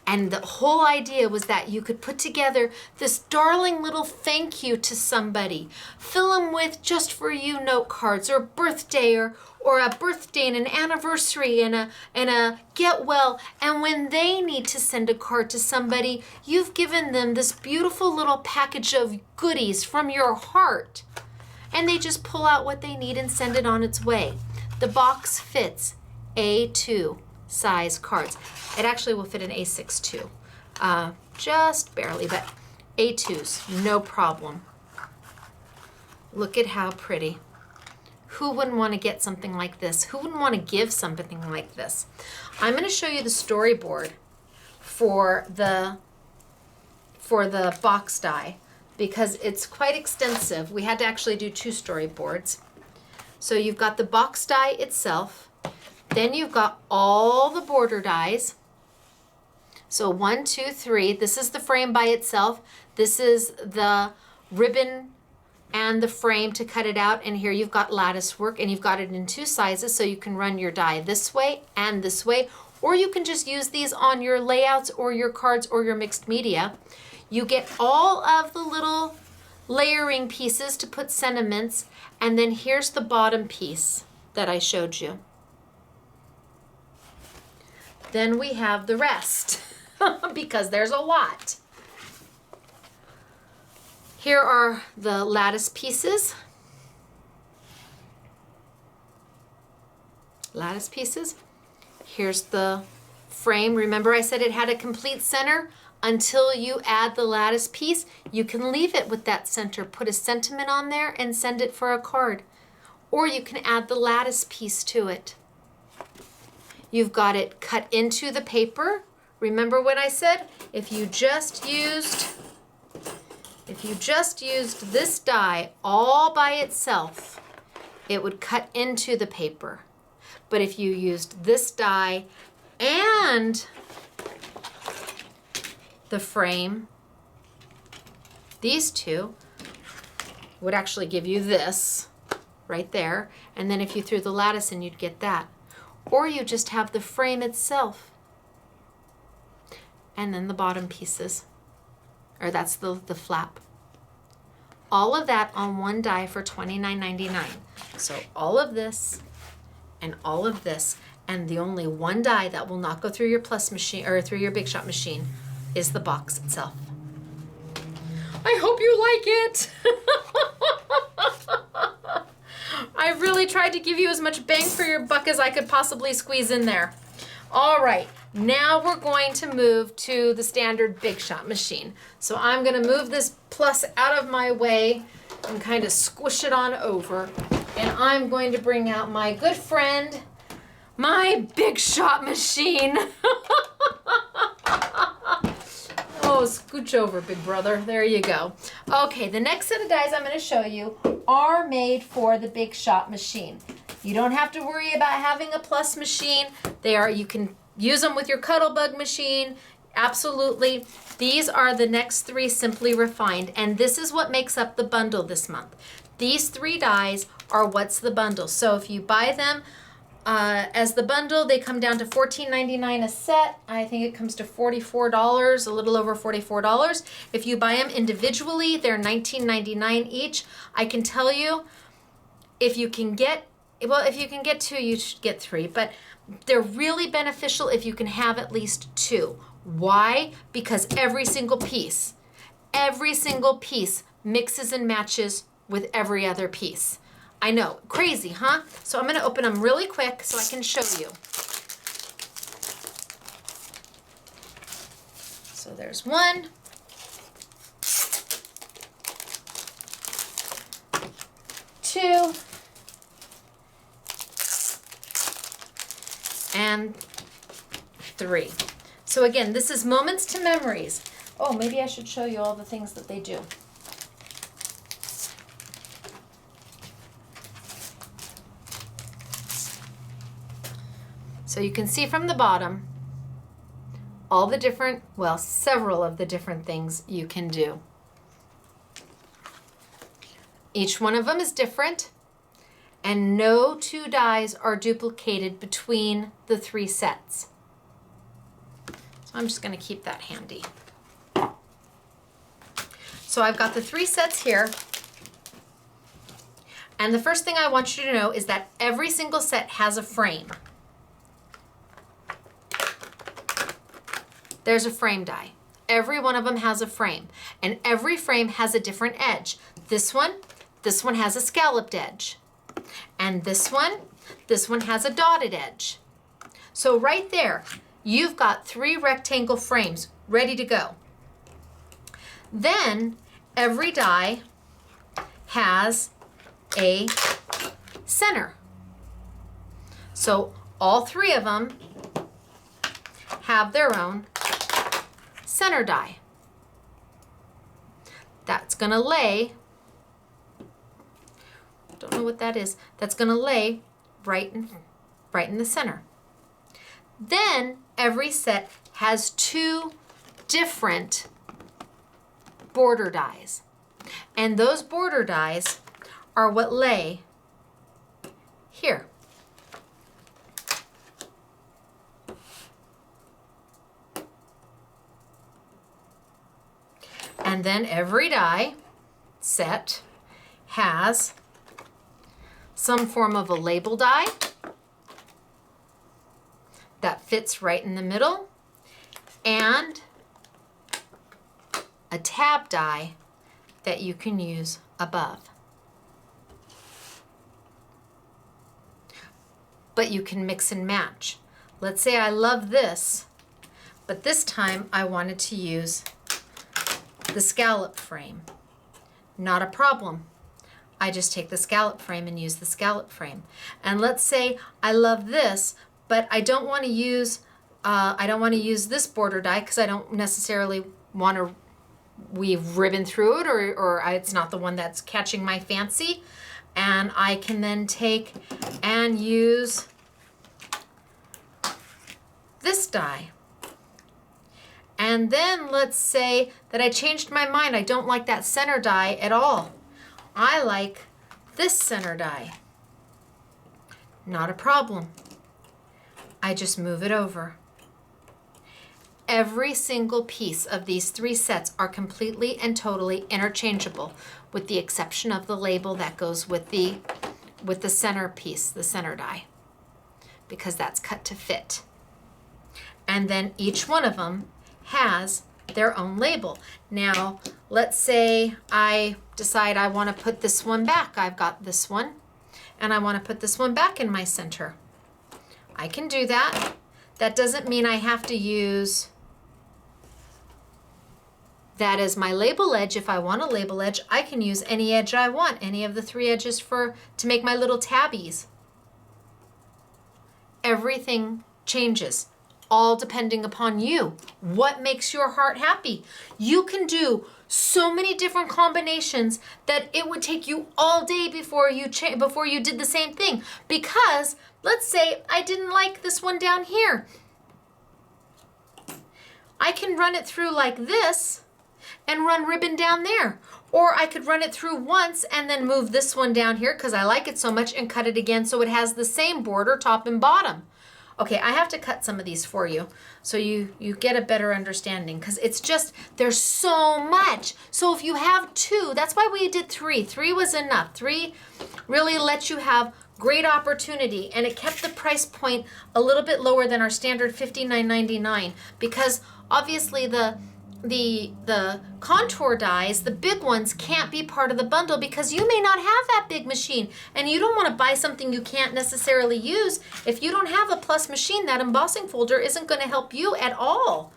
And the whole idea was that you could put together this darling little thank you to somebody. Fill them with just for you note cards, or birthday, or a birthday and an anniversary and a get well. And when they need to send a card to somebody, you've given them this beautiful little package of goodies from your heart. And they just pull out what they need and send it on its way. The box fits A2 size cards. It actually will fit an A6 too. Just barely, but A2s, no problem. Look at how pretty. Who wouldn't want to get something like this? Who wouldn't want to give something like this? I'm going to show you the storyboard for the box die, because it's quite extensive. We had to actually do 2 storyboards. So you've got the box die itself, then you've got all the border dies. So 1, 2, 3, this is the frame by itself. This is the ribbon and the frame to cut it out, and here you've got lattice work, and you've got it in 2 sizes, so you can run your die this way and this way, or you can just use these on your layouts or your cards or your mixed media. You get all of the little layering pieces to put sentiments, and then here's the bottom piece that I showed you. Then we have the rest because there's a lot. Here are the lattice pieces. Lattice pieces. Here's the frame. Remember I said it had a complete center? Until you add the lattice piece, you can leave it with that center. Put a sentiment on there and send it for a card. Or you can add the lattice piece to it. You've got it cut into the paper. Remember what I said? If you just used this die all by itself, it would cut into the paper. But if you used this die and the frame, these two would actually give you this right there. And then if you threw the lattice in, you'd get that. Or you just have the frame itself and then the bottom pieces, or that's the flap. All of that on one die for $29.99. So all of this and all of this, and the only one die that will not go through your plus machine or through your Big Shot machine is the box itself. I hope you like it. I really tried to give you as much bang for your buck as I could possibly squeeze in there. All right, now we're going to move to the standard Big Shot machine. So I'm gonna move this plus out of my way and kind of squish it on over. And I'm going to bring out my good friend, my Big Shot machine. Oh, scooch over, big brother. There you go. Okay, the next set of dies I'm going to show you are made for the Big Shot machine. You don't have to worry about having a plus machine. You can use them with your Cuddlebug machine. Absolutely. These are the next 3 Simply Refined, and this is what makes up the bundle this month. These 3 dies are what's the bundle. So if you buy them as the bundle, they come down to $14.99 a set. I think it comes to $44, a little over $44. If you buy them individually, they're $19.99 each. I can tell you, if you can get 2, you should get 3, but they're really beneficial if you can have at least 2. Why? Because every single piece mixes and matches with every other piece. I know, crazy, huh? So I'm gonna open them really quick so I can show you. So there's 1, 2, and 3. So again, this is Moments to Memories. Oh, maybe I should show you all the things that they do. So you can see from the bottom all the different, well, several of the different things you can do. Each one of them is different, and no 2 dies are duplicated between the 3 sets. So I'm just going to keep that handy. So I've got the 3 sets here. And the first thing I want you to know is that every single set has a frame. There's a frame die. Every one of them has a frame, and every frame has a different edge. This one has a scalloped edge, and this one has a dotted edge. So right there, you've got 3 rectangle frames ready to go. Then every die has a center. So all 3 of them have their own center die. That's going to lay don't know what that is, that's going to lay right in the center. Then every set has 2 different border dies. And those border dies are what lay here. And then every die set has some form of a label die that fits right in the middle, and a tab die that you can use above. But you can mix and match. Let's say I love this, but this time I wanted to use the scallop frame. Not a problem. I just take the scallop frame and use the scallop frame. And let's say I love this, but I don't want to use this border die because I don't necessarily want to weave ribbon through it, or it's not the one that's catching my fancy. And I can then take and use this die. And then let's say that I changed my mind. I don't like that center die at all. I like this center die. Not a problem. I just move it over. Every single piece of these 3 sets are completely and totally interchangeable, with the exception of the label that goes with the center piece, the center die, because that's cut to fit. And then each one of them has their own label. Now, let's say I decide I want to put this one back. I've got this one, and I want to put this one back in my center. I can do that. That doesn't mean I have to use that as my label edge. If I want a label edge, I can use any edge I want, any of the 3 edges to make my little tabbies. Everything changes, all depending upon you. What makes your heart happy? You can do so many different combinations that it would take you all day before you did the same thing. Because let's say I didn't like this one down here. I can run it through like this and run ribbon down there. Or I could run it through once and then move this one down here because I like it so much, and cut it again so it has the same border top and bottom. Okay, I have to cut some of these for you so you get a better understanding, because it's just, there's so much. So if you have 2, that's why we did 3. 3 was enough. 3 really lets you have great opportunity, and it kept the price point a little bit lower than our standard $59.99, because obviously the contour dies, the big ones, can't be part of the bundle because you may not have that big machine, and you don't want to buy something you can't necessarily use. If you don't have a plus machine, that embossing folder isn't going to help you at all.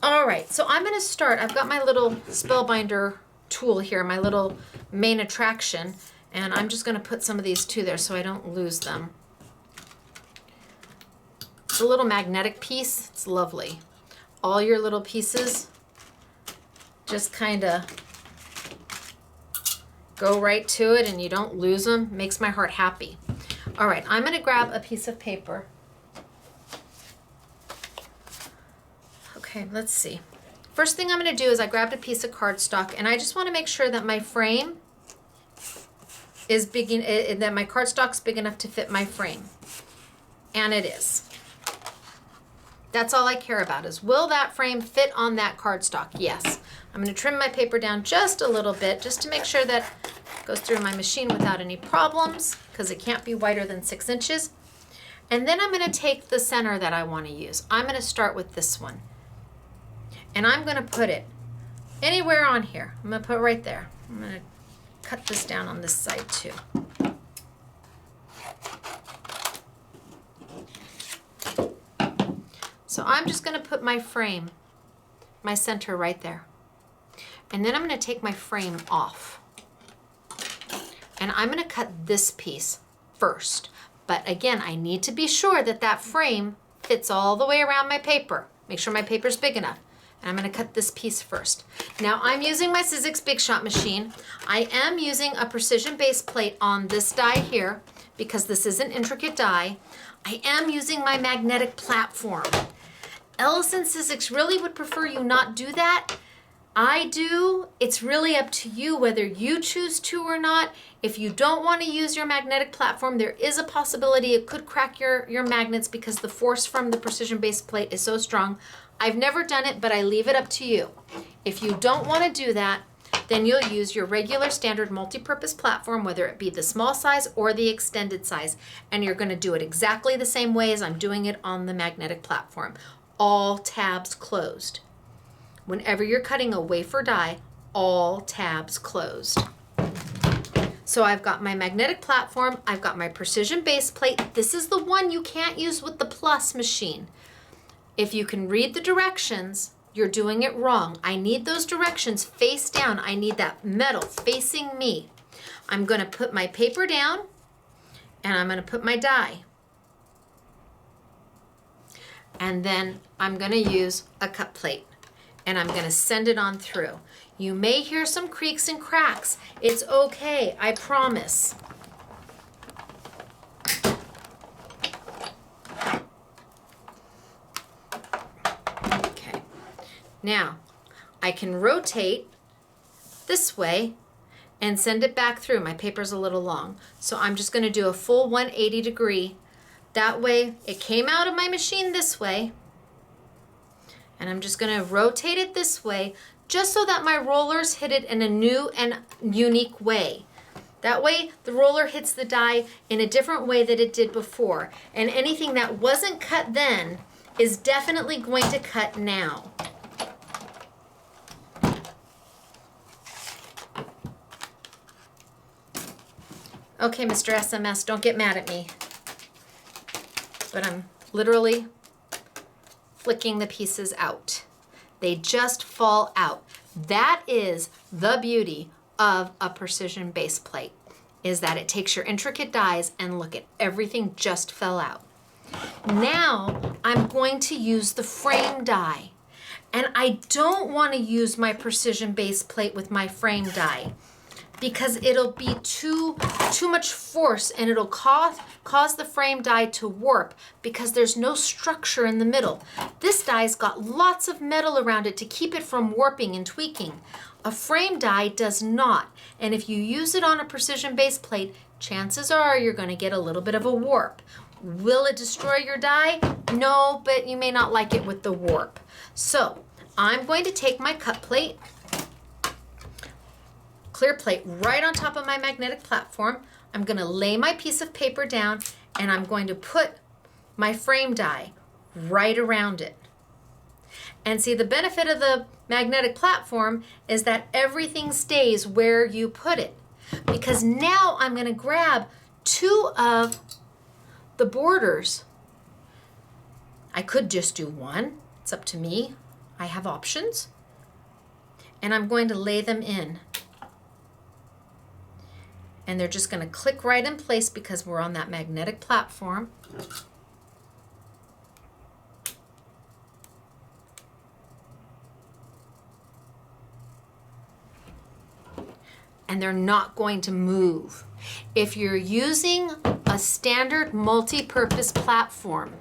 All right, so I'm going to start. I've got my little spellbinder tool here, my little main attraction, and I'm just going to put some of these to there so I don't lose them. It's a little magnetic piece. It's lovely. All your little pieces just kind of go right to it and you don't lose them. Makes my heart happy. All right, I'm going to grab a piece of paper. Okay, let's see. First thing I'm going to do is I grabbed a piece of cardstock, and I just want to make sure that my frame is big, that my cardstock's big enough to fit my frame. And it is. That's all I care about, is will that frame fit on that cardstock? Yes. I'm going to trim my paper down just a little bit just to make sure that it goes through my machine without any problems, because it can't be wider than 6 inches. And then I'm going to take the center that I want to use. I'm going to start with this one. And I'm going to put it anywhere on here. I'm going to put it right there. I'm going to cut this down on this side too. So I'm just going to put my frame, my center right there. And then I'm going to take my frame off. And I'm going to cut this piece first. But again, I need to be sure that that frame fits all the way around my paper. Make sure my paper's big enough. And I'm going to cut this piece first. Now I'm using my Sizzix Big Shot machine. I am using a precision base plate on this die here because this is an intricate die. I am using my magnetic platform. Ellis and Sizzix really would prefer you not do that. I do. It's really up to you whether you choose to or not. If you don't want to use your magnetic platform, there is a possibility it could crack your magnets because the force from the precision base plate is so strong. I've never done it, but I leave it up to you. If you don't want to do that, then you'll use your regular standard multi-purpose platform, whether it be the small size or the extended size, and you're going to do it exactly the same way as I'm doing it on the magnetic platform. All tabs closed. Whenever you're cutting a wafer die, all tabs closed. So I've got my magnetic platform, I've got my precision base plate. This is the one you can't use with the plus machine. If you can read the directions, you're doing it wrong. I need those directions face down. I need that metal facing me. I'm going to put my paper down and I'm going to put my die. And then I'm going to use a cut plate and I'm going to send it on through. You may hear some creaks and cracks. It's okay, I promise. Okay, now I can rotate this way and send it back through. My paper's a little long, so I'm just going to do a full 180 degree. That way it came out of my machine this way, and I'm just going to rotate it this way just so that my rollers hit it in a new and unique way. That way the roller hits the die in a different way that it did before, and anything that wasn't cut then is definitely going to cut now. Okay, Mr. SMS, don't get mad at me, but I'm literally flicking the pieces out. They just fall out. That is the beauty of a precision base plate, is that it takes your intricate dies and look at everything just fell out. Now I'm going to use the frame die, and I don't want to use my precision base plate with my frame die because it'll be too much force and it'll cause the frame die to warp because there's no structure in the middle. This die's got lots of metal around it to keep it from warping and tweaking. A frame die does not, and if you use it on a precision base plate, chances are you're going to get a little bit of a warp. Will it destroy your die? No, but you may not like it with the warp. So I'm going to take my cut plate, clear plate right on top of my magnetic platform. I'm going to lay my piece of paper down and I'm going to put my frame die right around it. And see, the benefit of the magnetic platform is that everything stays where you put it, because now I'm going to grab two of the borders. I could just do one. It's up to me. I have options. And I'm going to lay them in. And they're just going to click right in place because we're on that magnetic platform. And they're not going to move. If you're using a standard multi-purpose platform,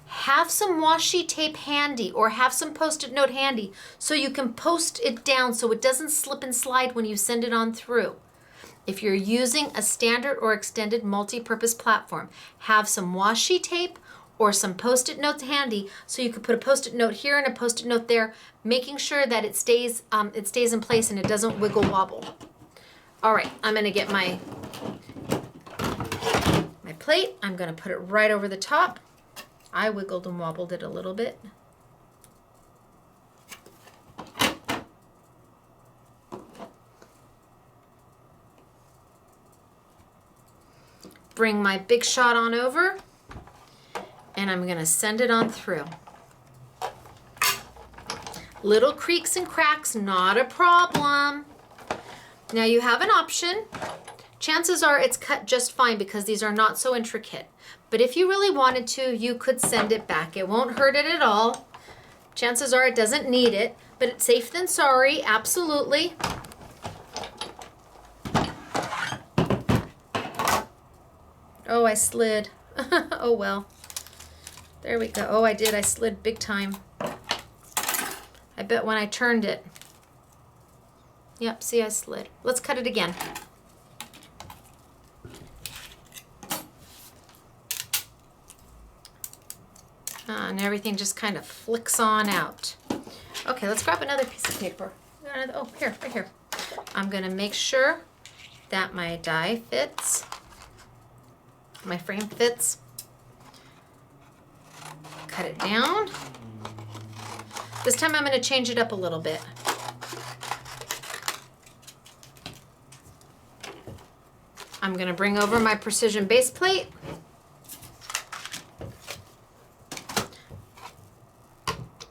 have some washi tape handy or have some Post-it note handy so you can post it down so it doesn't slip and slide when you send it on through. If you're using a standard or extended multi-purpose platform, have some washi tape or some Post-it notes handy so you could put a Post-it note here and a Post-it note there, making sure that it stays in place and it doesn't wiggle wobble. All right, I'm gonna get my plate. I'm gonna put it right over the top. I wiggled and wobbled it a little bit. Bring my Big Shot on over, and I'm gonna send it on through. Little creaks and cracks, not a problem. Now you have an option. Chances are it's cut just fine because these are not so intricate. But if you really wanted to, you could send it back. It won't hurt it at all. Chances are it doesn't need it, but it's safe than sorry, absolutely. Oh, I slid. Oh well. There we go. Oh, I did. I slid big time. I bet when I turned it. Yep, see, I slid. Let's cut it again. And everything just kind of flicks on out. Okay, let's grab another piece of paper. Oh, here, right here. I'm gonna make sure that my die fits, my frame fits. Cut it down. This time I'm gonna change it up a little bit. I'm gonna bring over my precision base plate.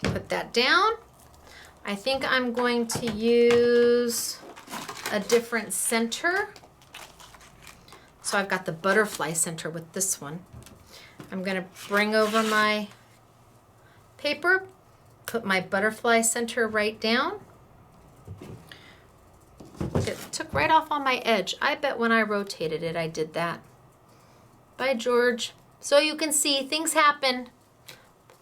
Put that down. I think I'm going to use a different center. So I've got the butterfly center with this one. I'm gonna bring over my paper, put my butterfly center right down. It took right off on my edge. I bet when I rotated it, I did that. By George. So you can see things happen.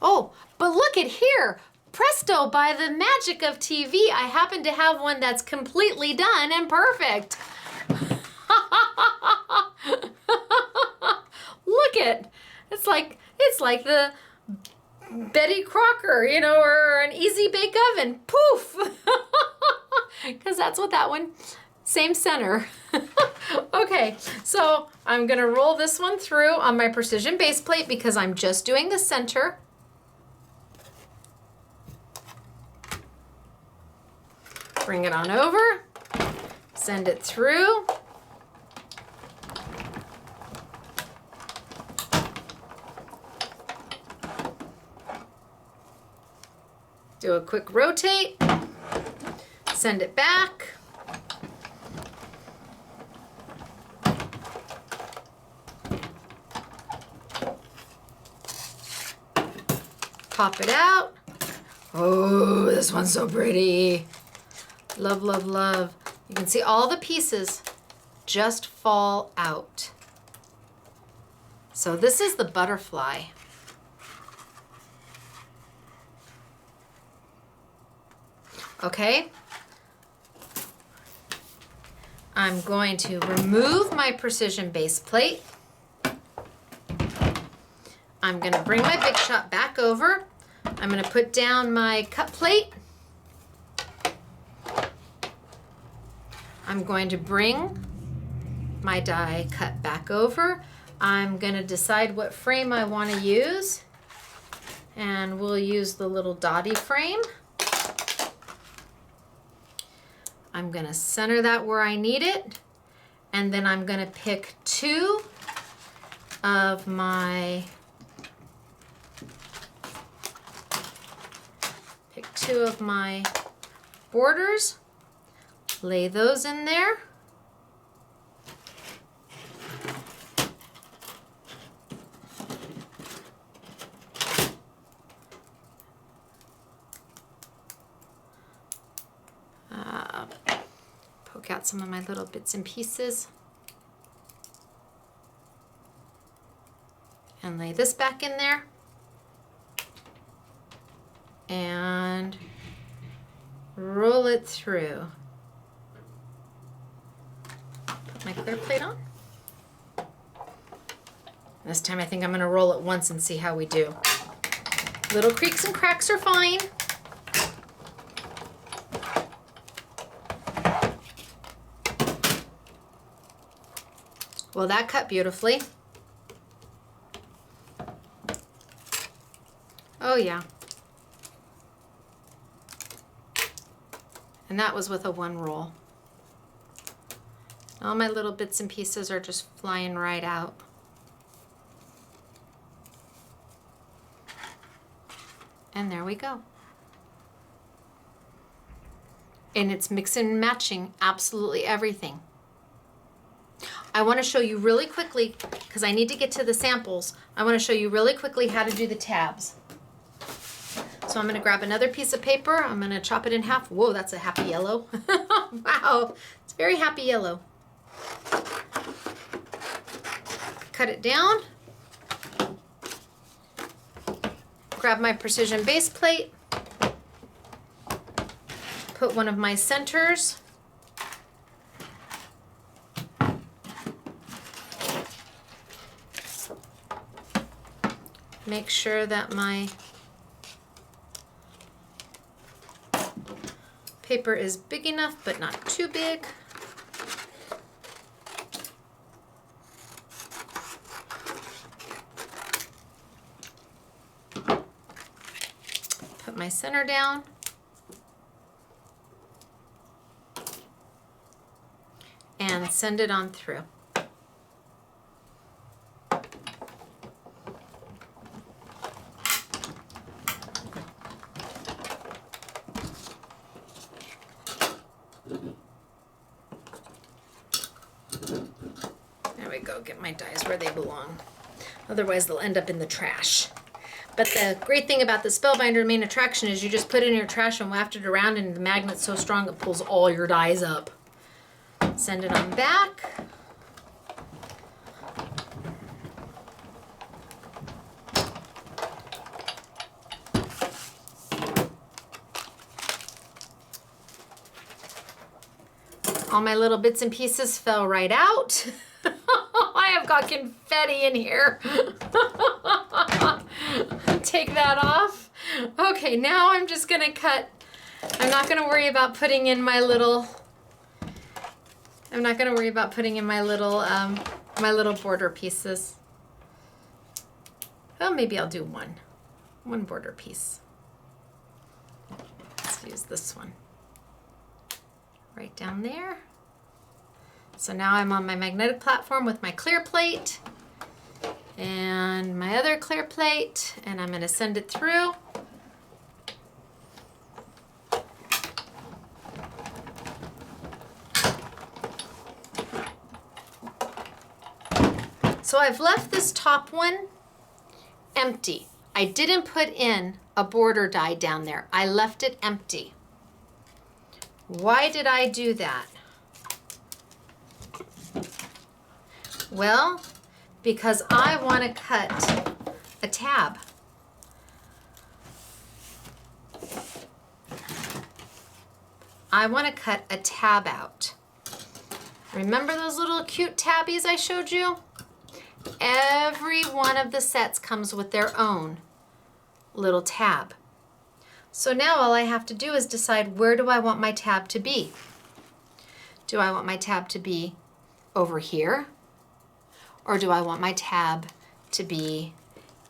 Oh, but look at here. Presto, by the magic of TV, I happen to have one that's completely done and perfect. Look it. It's like the Betty Crocker, you know, or an Easy Bake Oven. Poof. Because that's what that one, same center. Okay, so I'm gonna roll this one through on my precision base plate because I'm just doing the center. Bring it on over, send it through. Do a quick rotate, send it back. Pop it out. Oh, this one's so pretty. Love, love, love. You can see all the pieces just fall out. So this is the butterfly. Okay. I'm going to remove my precision base plate. I'm going to bring my Big Shot back over. I'm going to put down my cut plate. I'm going to bring my die cut back over. I'm going to decide what frame I want to use. And we'll use the little dotty frame. I'm going to center that where I need it. And then I'm going to pick two of my borders. Lay those in there. Poke out some of my little bits and pieces. And lay this back in there. And roll it through. Put my clear plate on. This time I think I'm going to roll it once and see how we do. Little creaks and cracks are fine. Well, that cut beautifully. Oh yeah. And that was with a one roll. All my little bits and pieces are just flying right out. And there we go. And it's mixing and matching absolutely everything. I want to show you really quickly, because I need to get to the samples, I want to show you really quickly how to do the tabs. So So I'm going to grab another piece of paper. I'm going to chop it in half. Whoa, that's a happy yellow. Wow, it's very happy yellow. Cut it down. Grab my precision base plate. Put one of my centers. Make sure that my paper is big enough, but not too big. Put my center down. And send it on through. There we go, get my dies where they belong. Otherwise they'll end up in the trash. But the great thing about the Spellbinder Main Attraction is you just put it in your trash and waft it around, and the magnet's so strong it pulls all your dies up. Send it on back. All my little bits and pieces fell right out. I have got confetti in here. Take that off. Okay, now I'm just gonna cut. I'm not gonna worry about putting in my little my little border pieces. Oh, maybe I'll do one border piece. Let's use this one. Right down there. So now I'm on my magnetic platform with my clear plate and my other clear plate, and I'm going to send it through. So I've left this top one empty. I didn't put in a border die down there. I left it empty. Why did I do that? Well, because I want to cut a tab. I want to cut a tab out. Remember those little cute tabbies I showed you? Every one of the sets comes with their own little tab. So now all I have to do is decide, where do I want my tab to be? Do I want my tab to be over here? Or do I want my tab to be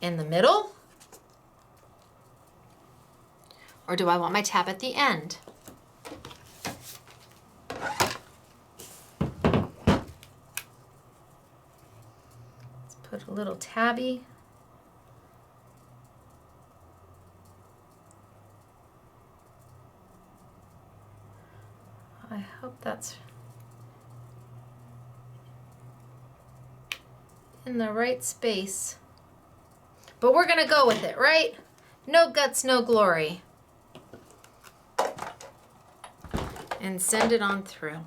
in the middle? Or do I want my tab at the end? Let's put a little tabby. I hope that's in the right space. But we're gonna go with it, right? No guts, no glory. And send it on through.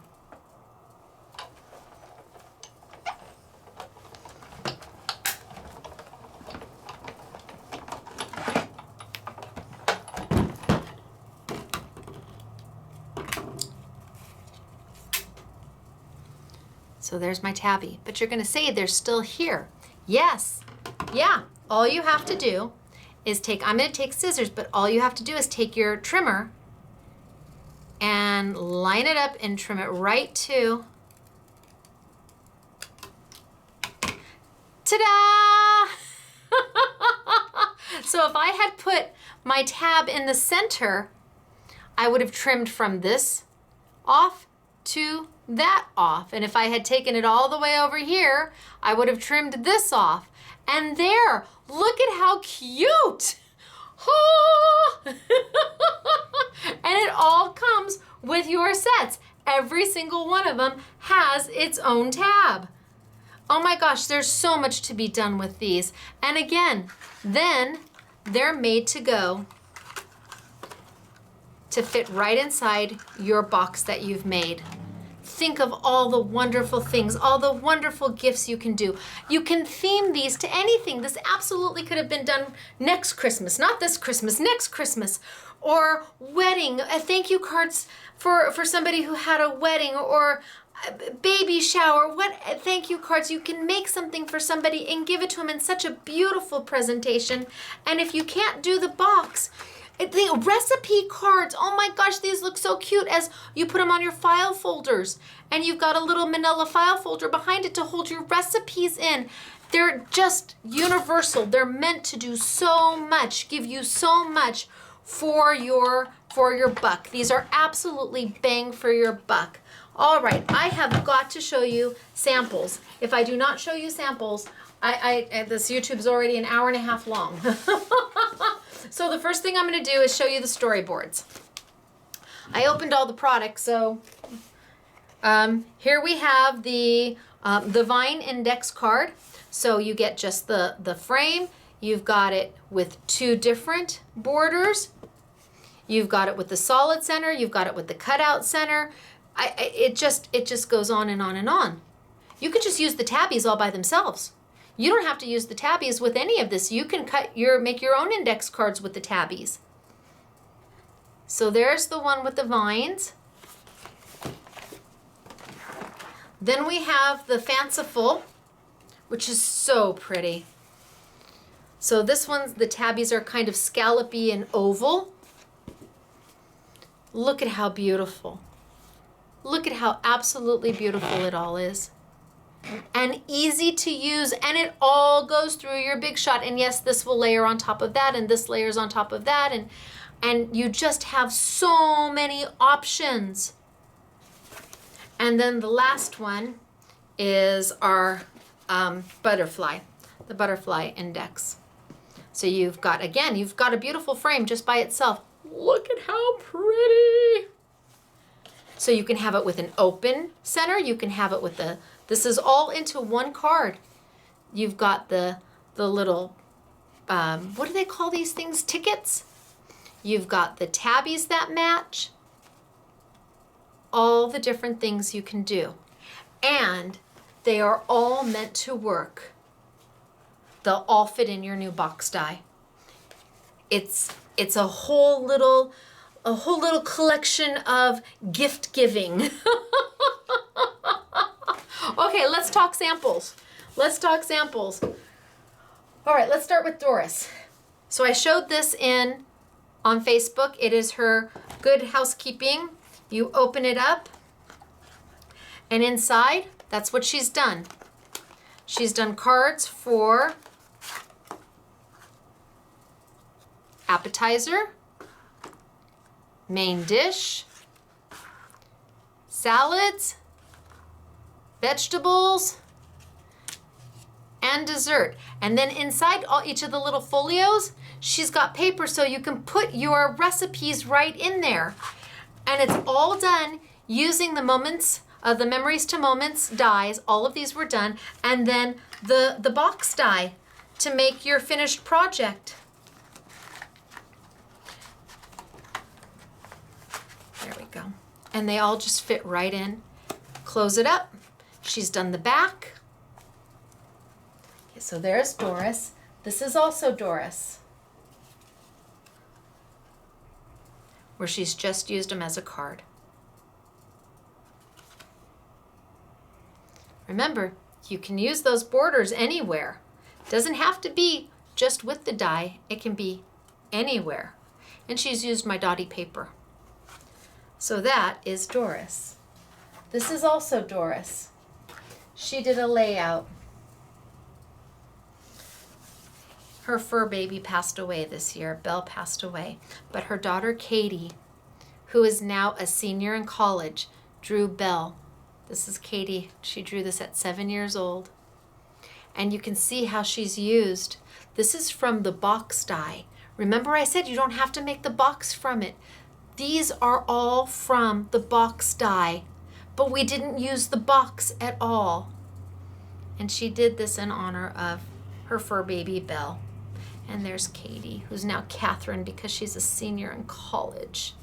So there's my tabby, but you're gonna say they're still here. Yes, yeah, all you have to do is I'm gonna take scissors, but all you have to do is take your trimmer and line it up and trim it right to, ta-da! So if I had put my tab in the center, I would have trimmed from this off to that off. And if I had taken it all the way over here, I would have trimmed this off. And there, look at how cute. Oh! And it all comes with your sets. Every single one of them has its own tab. Oh my gosh, there's so much to be done with these. And again, then they're made to go to fit right inside your box that you've made. Think of all the wonderful things, all the wonderful gifts you can do. You can theme these to anything. This absolutely could have been done next Christmas, not this Christmas, next Christmas. Or wedding, thank you cards for somebody who had a wedding, or a baby shower, thank you cards. You can make something for somebody and give it to them in such a beautiful presentation. And if you can't do the box, the recipe cards, oh my gosh, these look so cute as you put them on your file folders. And you've got a little manila file folder behind it to hold your recipes in. They're just universal. They're meant to do so much, give you so much for your buck. These are absolutely bang for your buck. All right, I have got to show you samples. If I do not show you samples, this YouTube's already an hour and a half long. So the first thing I'm going to do is show you the storyboards. I opened all the products, so here we have the Vine index card. So you get just the frame. You've got it with 2 different borders. You've got it with the solid center. You've got it with the cutout center. It just goes on and on and on. You could just use the tabbies all by themselves. You don't have to use the tabbies with any of this. You can make your own index cards with the tabbies. So there's the one with the vines. Then we have the fanciful, which is so pretty. So this one's, the tabbies are kind of scallopy and oval. Look at how beautiful. Look at how absolutely beautiful it all is. And easy to use, and it all goes through your Big Shot. And yes, this will layer on top of that, and this layers on top of that, and you just have so many options. And then the last one is our butterfly, the butterfly index. So you've got a beautiful frame just by itself. Look at how pretty. So you can have it with an open center. You can have it with this is all into one card. You've got the little, what do they call these things? Tickets. You've got the tabbies that match. All the different things you can do. And they are all meant to work. They'll all fit in your new box die. It's a whole little collection of gift giving. Okay, let's talk samples. Let's talk samples. All right, let's start with Doris. So I showed this on Facebook. It is her Good Housekeeping. You open it up, and inside, that's what she's done. She's done cards for appetizer, main dish, salads, vegetables, and dessert. And then inside each of the little folios, she's got paper so you can put your recipes right in there. And it's all done using the Memories to Moments dies. All of these were done. And then the box die to make your finished project. There we go. And they all just fit right in. Close it up. She's done the back. Okay, so there's Doris. This is also Doris, where she's just used them as a card. Remember, you can use those borders anywhere. It doesn't have to be just with the die. It can be anywhere. And she's used my Dottie paper. So that is Doris. This is also Doris. She did a layout. Her fur baby passed away this year. Belle passed away. But her daughter Katie, who is now a senior in college, drew Belle. This is Katie. She drew this at 7 years old. And you can see how she's used. This is from the box die. Remember I said you don't have to make the box from it. These are all from the box die. But we didn't use the box at all. And she did this in honor of her fur baby Belle. And there's Katie, who's now Catherine because she's a senior in college.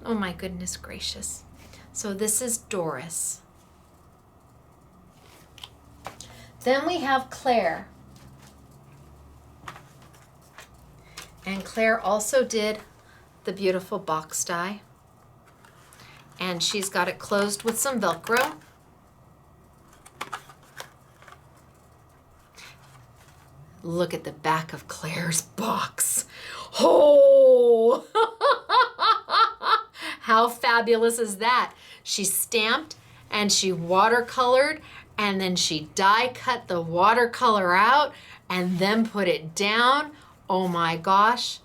Oh my goodness gracious. So this is Doris. Then we have Claire. And Claire also did the beautiful box die. And she's got it closed with some Velcro. Look at the back of Claire's box. Oh! How fabulous is that? She stamped and she watercolored and then she die cut the watercolor out and then put it down. Oh my gosh,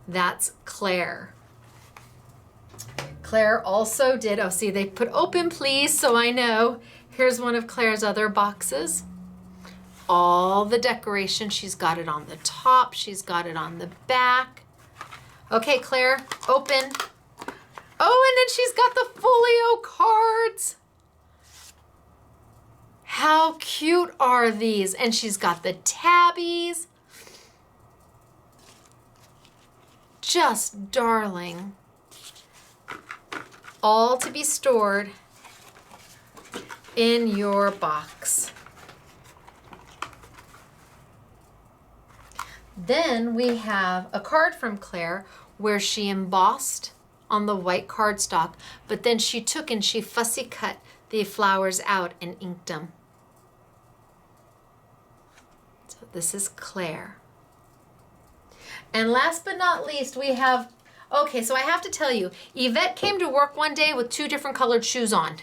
that's Claire. Claire also did, oh see, they put open please, so I know. Here's one of Claire's other boxes. All the decoration, she's got it on the top, she's got it on the back. Okay, Claire, open. Oh, and then she's got the folio cards. How cute are these? And she's got the tabbies. Just darling. All to be stored in your box. Then we have a card from Claire where she embossed on the white cardstock, but then she took and she fussy cut the flowers out and inked them. So this is Claire. And last but not least, we have, okay, so I have to tell you, Yvette came to work one day with 2 different colored shoes on.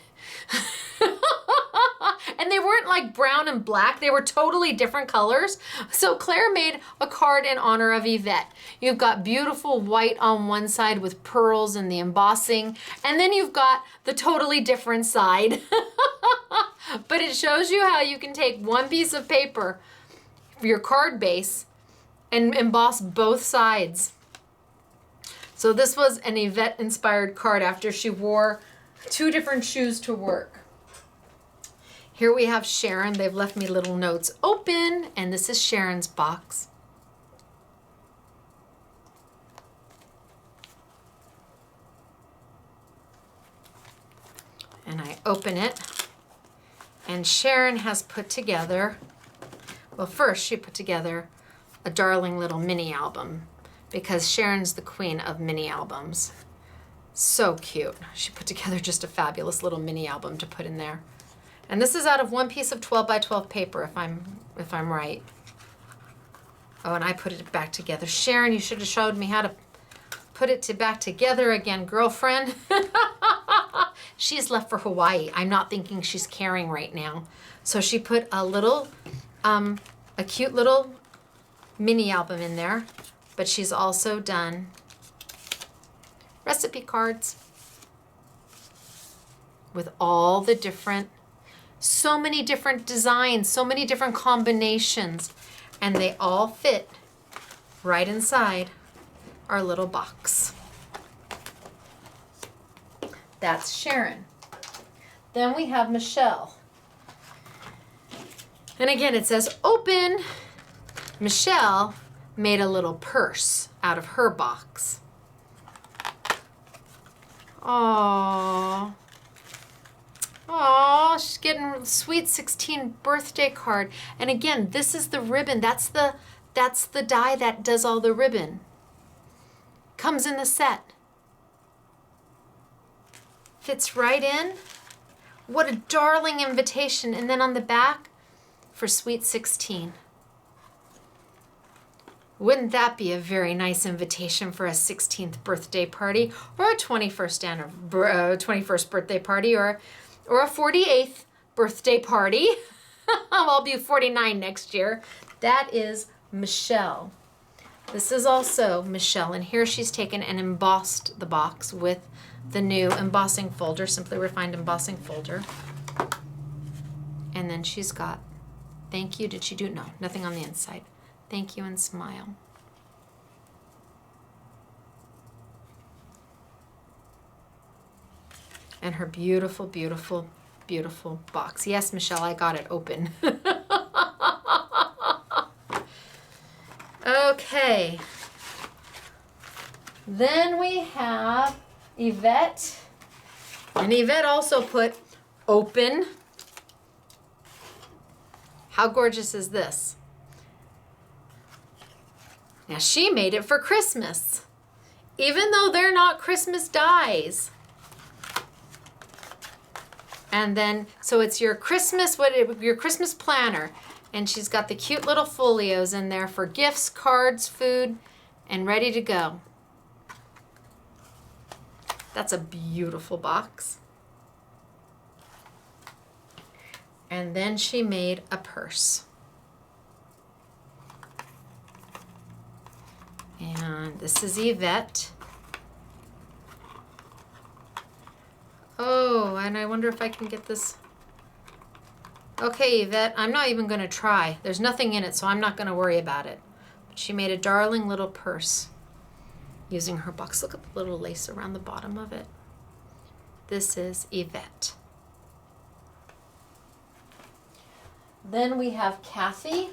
And they weren't like brown and black, they were totally different colors. So Claire made a card in honor of Yvette. You've got beautiful white on one side with pearls and the embossing, and then you've got the totally different side. But it shows you how you can take one piece of paper, your card base, and emboss both sides. So this was an Yvette inspired card after she wore 2 different shoes to work. Here we have Sharon. They've left me little notes. Open, and this is Sharon's box. And I open it, and Sharon has put together, well, first she put together a darling little mini album because Sharon's the queen of mini albums. So cute. She put together just a fabulous little mini album to put in there. And this is out of one piece of 12 by 12 paper, if I'm right. Oh, and I put it back together. Sharon, you should have showed me how to put it back together again, girlfriend. She's left for Hawaii. I'm not thinking she's carrying right now. So she put a little, a cute little mini album in there, but she's also done recipe cards with all the different, so many different designs, so many different combinations, and they all fit right inside our little box. That's Sharon. Then we have Michelle. And again, it says open. Michelle made a little purse out of her box. Aww. Aww, she's getting a sweet 16 birthday card. And again, this is the ribbon. That's the die that does all the ribbon. Comes in the set. Fits right in. What a darling invitation. And then on the back, for sweet 16. Wouldn't that be a very nice invitation for a 16th birthday party or a 21st birthday party or a 48th birthday party? I'll be 49 next year. That is Michelle. This is also Michelle, and here she's taken and embossed the box with the new embossing folder, Simply Refined embossing folder. And then she's got, thank you, did she do? No, nothing on the inside. Thank you and smile. And her beautiful, beautiful, beautiful box. Yes, Michelle, I got it open. Okay. Then we have Yvette. And Yvette also put open. How gorgeous is this? Now she made it for Christmas, even though they're not Christmas dies. And then, so it's your Christmas, your Christmas planner. And she's got the cute little folios in there for gifts, cards, food, and ready to go. That's a beautiful box. And then she made a purse. And this is Yvette. Oh, and I wonder if I can get this. Okay, Yvette, I'm not even going to try. There's nothing in it, so I'm not going to worry about it. But she made a darling little purse using her box. Look at the little lace around the bottom of it. This is Yvette. Then we have Kathy.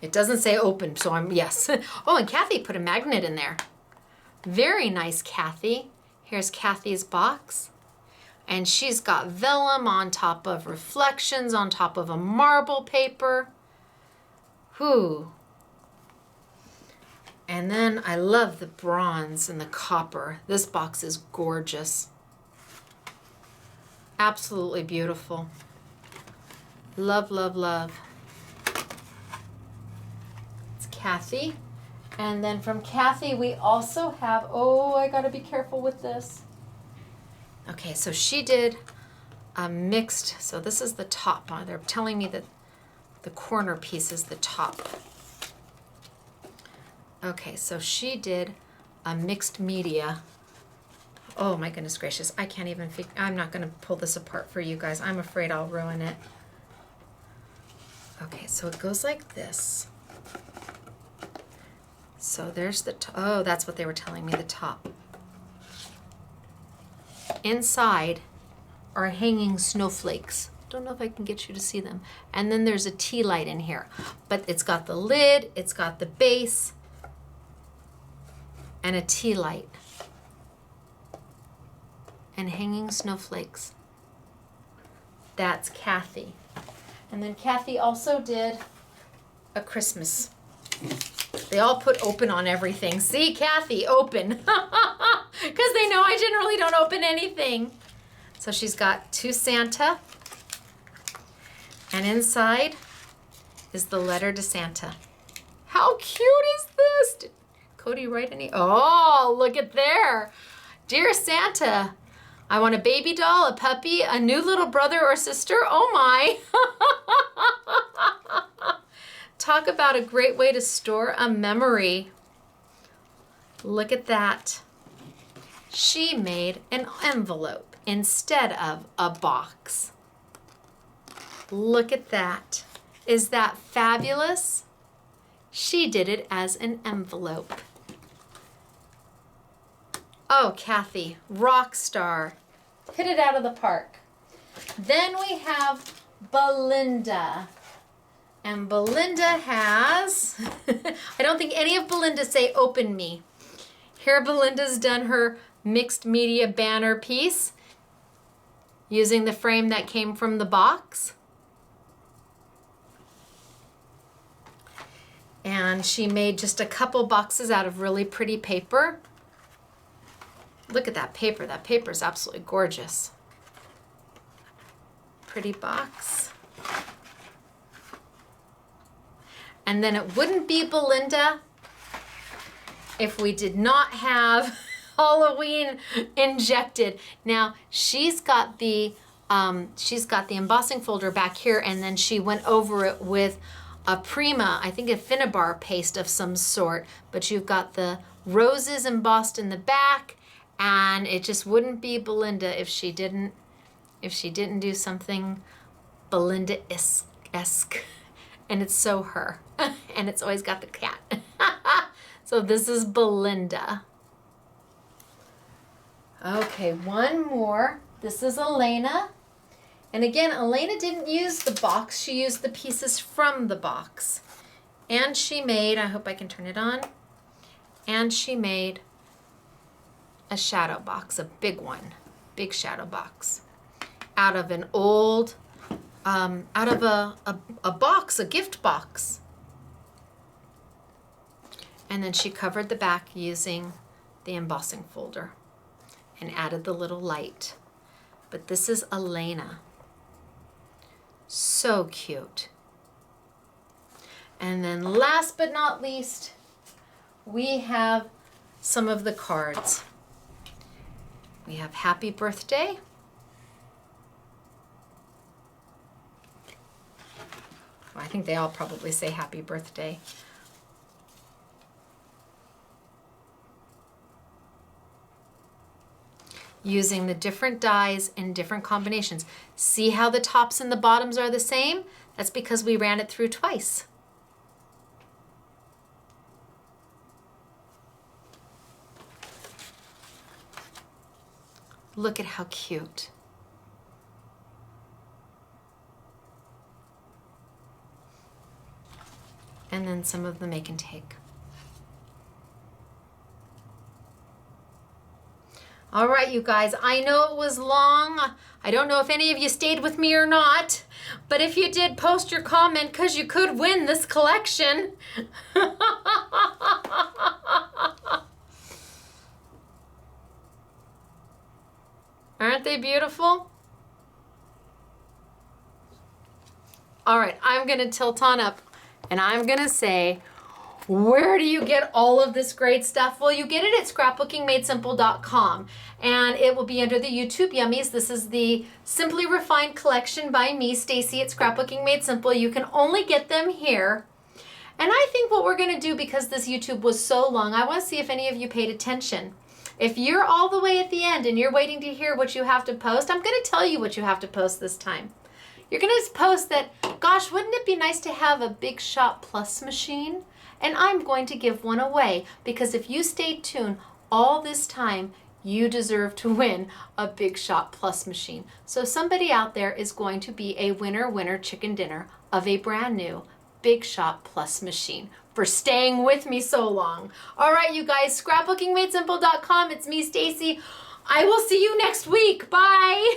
It doesn't say open, so I'm, yes. Oh, and Kathy put a magnet in there. Very nice, Kathy. Here's Kathy's box. And she's got vellum on top of reflections, on top of a marble paper. Whew. And then I love the bronze and the copper. This box is gorgeous. Absolutely beautiful. Love, love, love. It's Kathy. And then from Kathy, we also have, oh, I gotta be careful with this. Okay, so she did a mixed, so this is the top. They're telling me that the corner piece is the top. Okay, so she did a mixed media. Oh my goodness gracious, I can't even figure, I'm not gonna pull this apart for you guys. I'm afraid I'll ruin it. Okay, so it goes like this. So there's the, oh, that's what they were telling me, the top. Inside are hanging snowflakes. Don't know if I can get you to see them. And then there's a tea light in here. But it's got the lid, it's got the base, and a tea light. And hanging snowflakes. That's Kathy. And then Kathy also did a Christmas. They all put open on everything. See, Kathy, open. Because they know I generally don't open anything. So she's got to Santa. And inside is the letter to Santa. How cute is this? Did Cody write any? Oh, look at there. Dear Santa, I want a baby doll, a puppy, a new little brother or sister. Oh my. Talk about a great way to store a memory. Look at that. She made an envelope instead of a box. Look at that. Is that fabulous? She did it as an envelope. Oh, Kathy, rock star. Hit it out of the park. Then we have Belinda. And Belinda has, I don't think any of Belinda say open me. Here Belinda's done her mixed media banner piece using the frame that came from the box. And she made just a couple boxes out of really pretty paper. Look at that paper. That paper is absolutely gorgeous. Pretty box. And then it wouldn't be Belinda if we did not have Halloween injected. Now she's got the embossing folder back here, and then she went over it with a Prima, I think a Finnabar paste of some sort. But you've got the roses embossed in the back, and it just wouldn't be Belinda if she didn't do something Belinda-esque. And it's so her. And it's always got the cat. So this is Belinda. Okay, one more. This is Elena. And again, Elena didn't use the box. She used the pieces from the box. And she made, I hope I can turn it on, and she made a shadow box, a big one, big shadow box, out of an old, out of a box, a gift box. And then she covered the back using the embossing folder and added the little light. But this is Elena. So cute. And then last but not least, we have some of the cards. We have happy birthday. Well, I think they all probably say happy birthday. Using the different dies in different combinations. See how the tops and the bottoms are the same? That's because we ran it through twice. Look at how cute. And then some of the make and take. All right, you guys, I know it was long. I don't know if any of you stayed with me or not, but if you did, post your comment because you could win this collection. Aren't they beautiful? All right, I'm gonna tilt on up and I'm gonna say, where do you get all of this great stuff? Well, you get it at scrapbookingmadesimple.com and it will be under the YouTube Yummies. This is the Simply Refined collection by me, Stacy, at Scrapbooking Made Simple. You can only get them here. And I think what we're gonna do, because this YouTube was so long, I wanna see if any of you paid attention. If you're all the way at the end and you're waiting to hear what you have to post, I'm gonna tell you what you have to post this time. You're gonna post that, gosh, wouldn't it be nice to have a Big Shot Plus machine? And I'm going to give one away, because if you stayed tuned all this time, you deserve to win a Big Shot Plus machine. So somebody out there is going to be a winner chicken dinner of a brand new Big Shot Plus machine for staying with me so long. All right, you guys, scrapbookingmadesimple.com. It's me, Stacy. I will see you next week. Bye.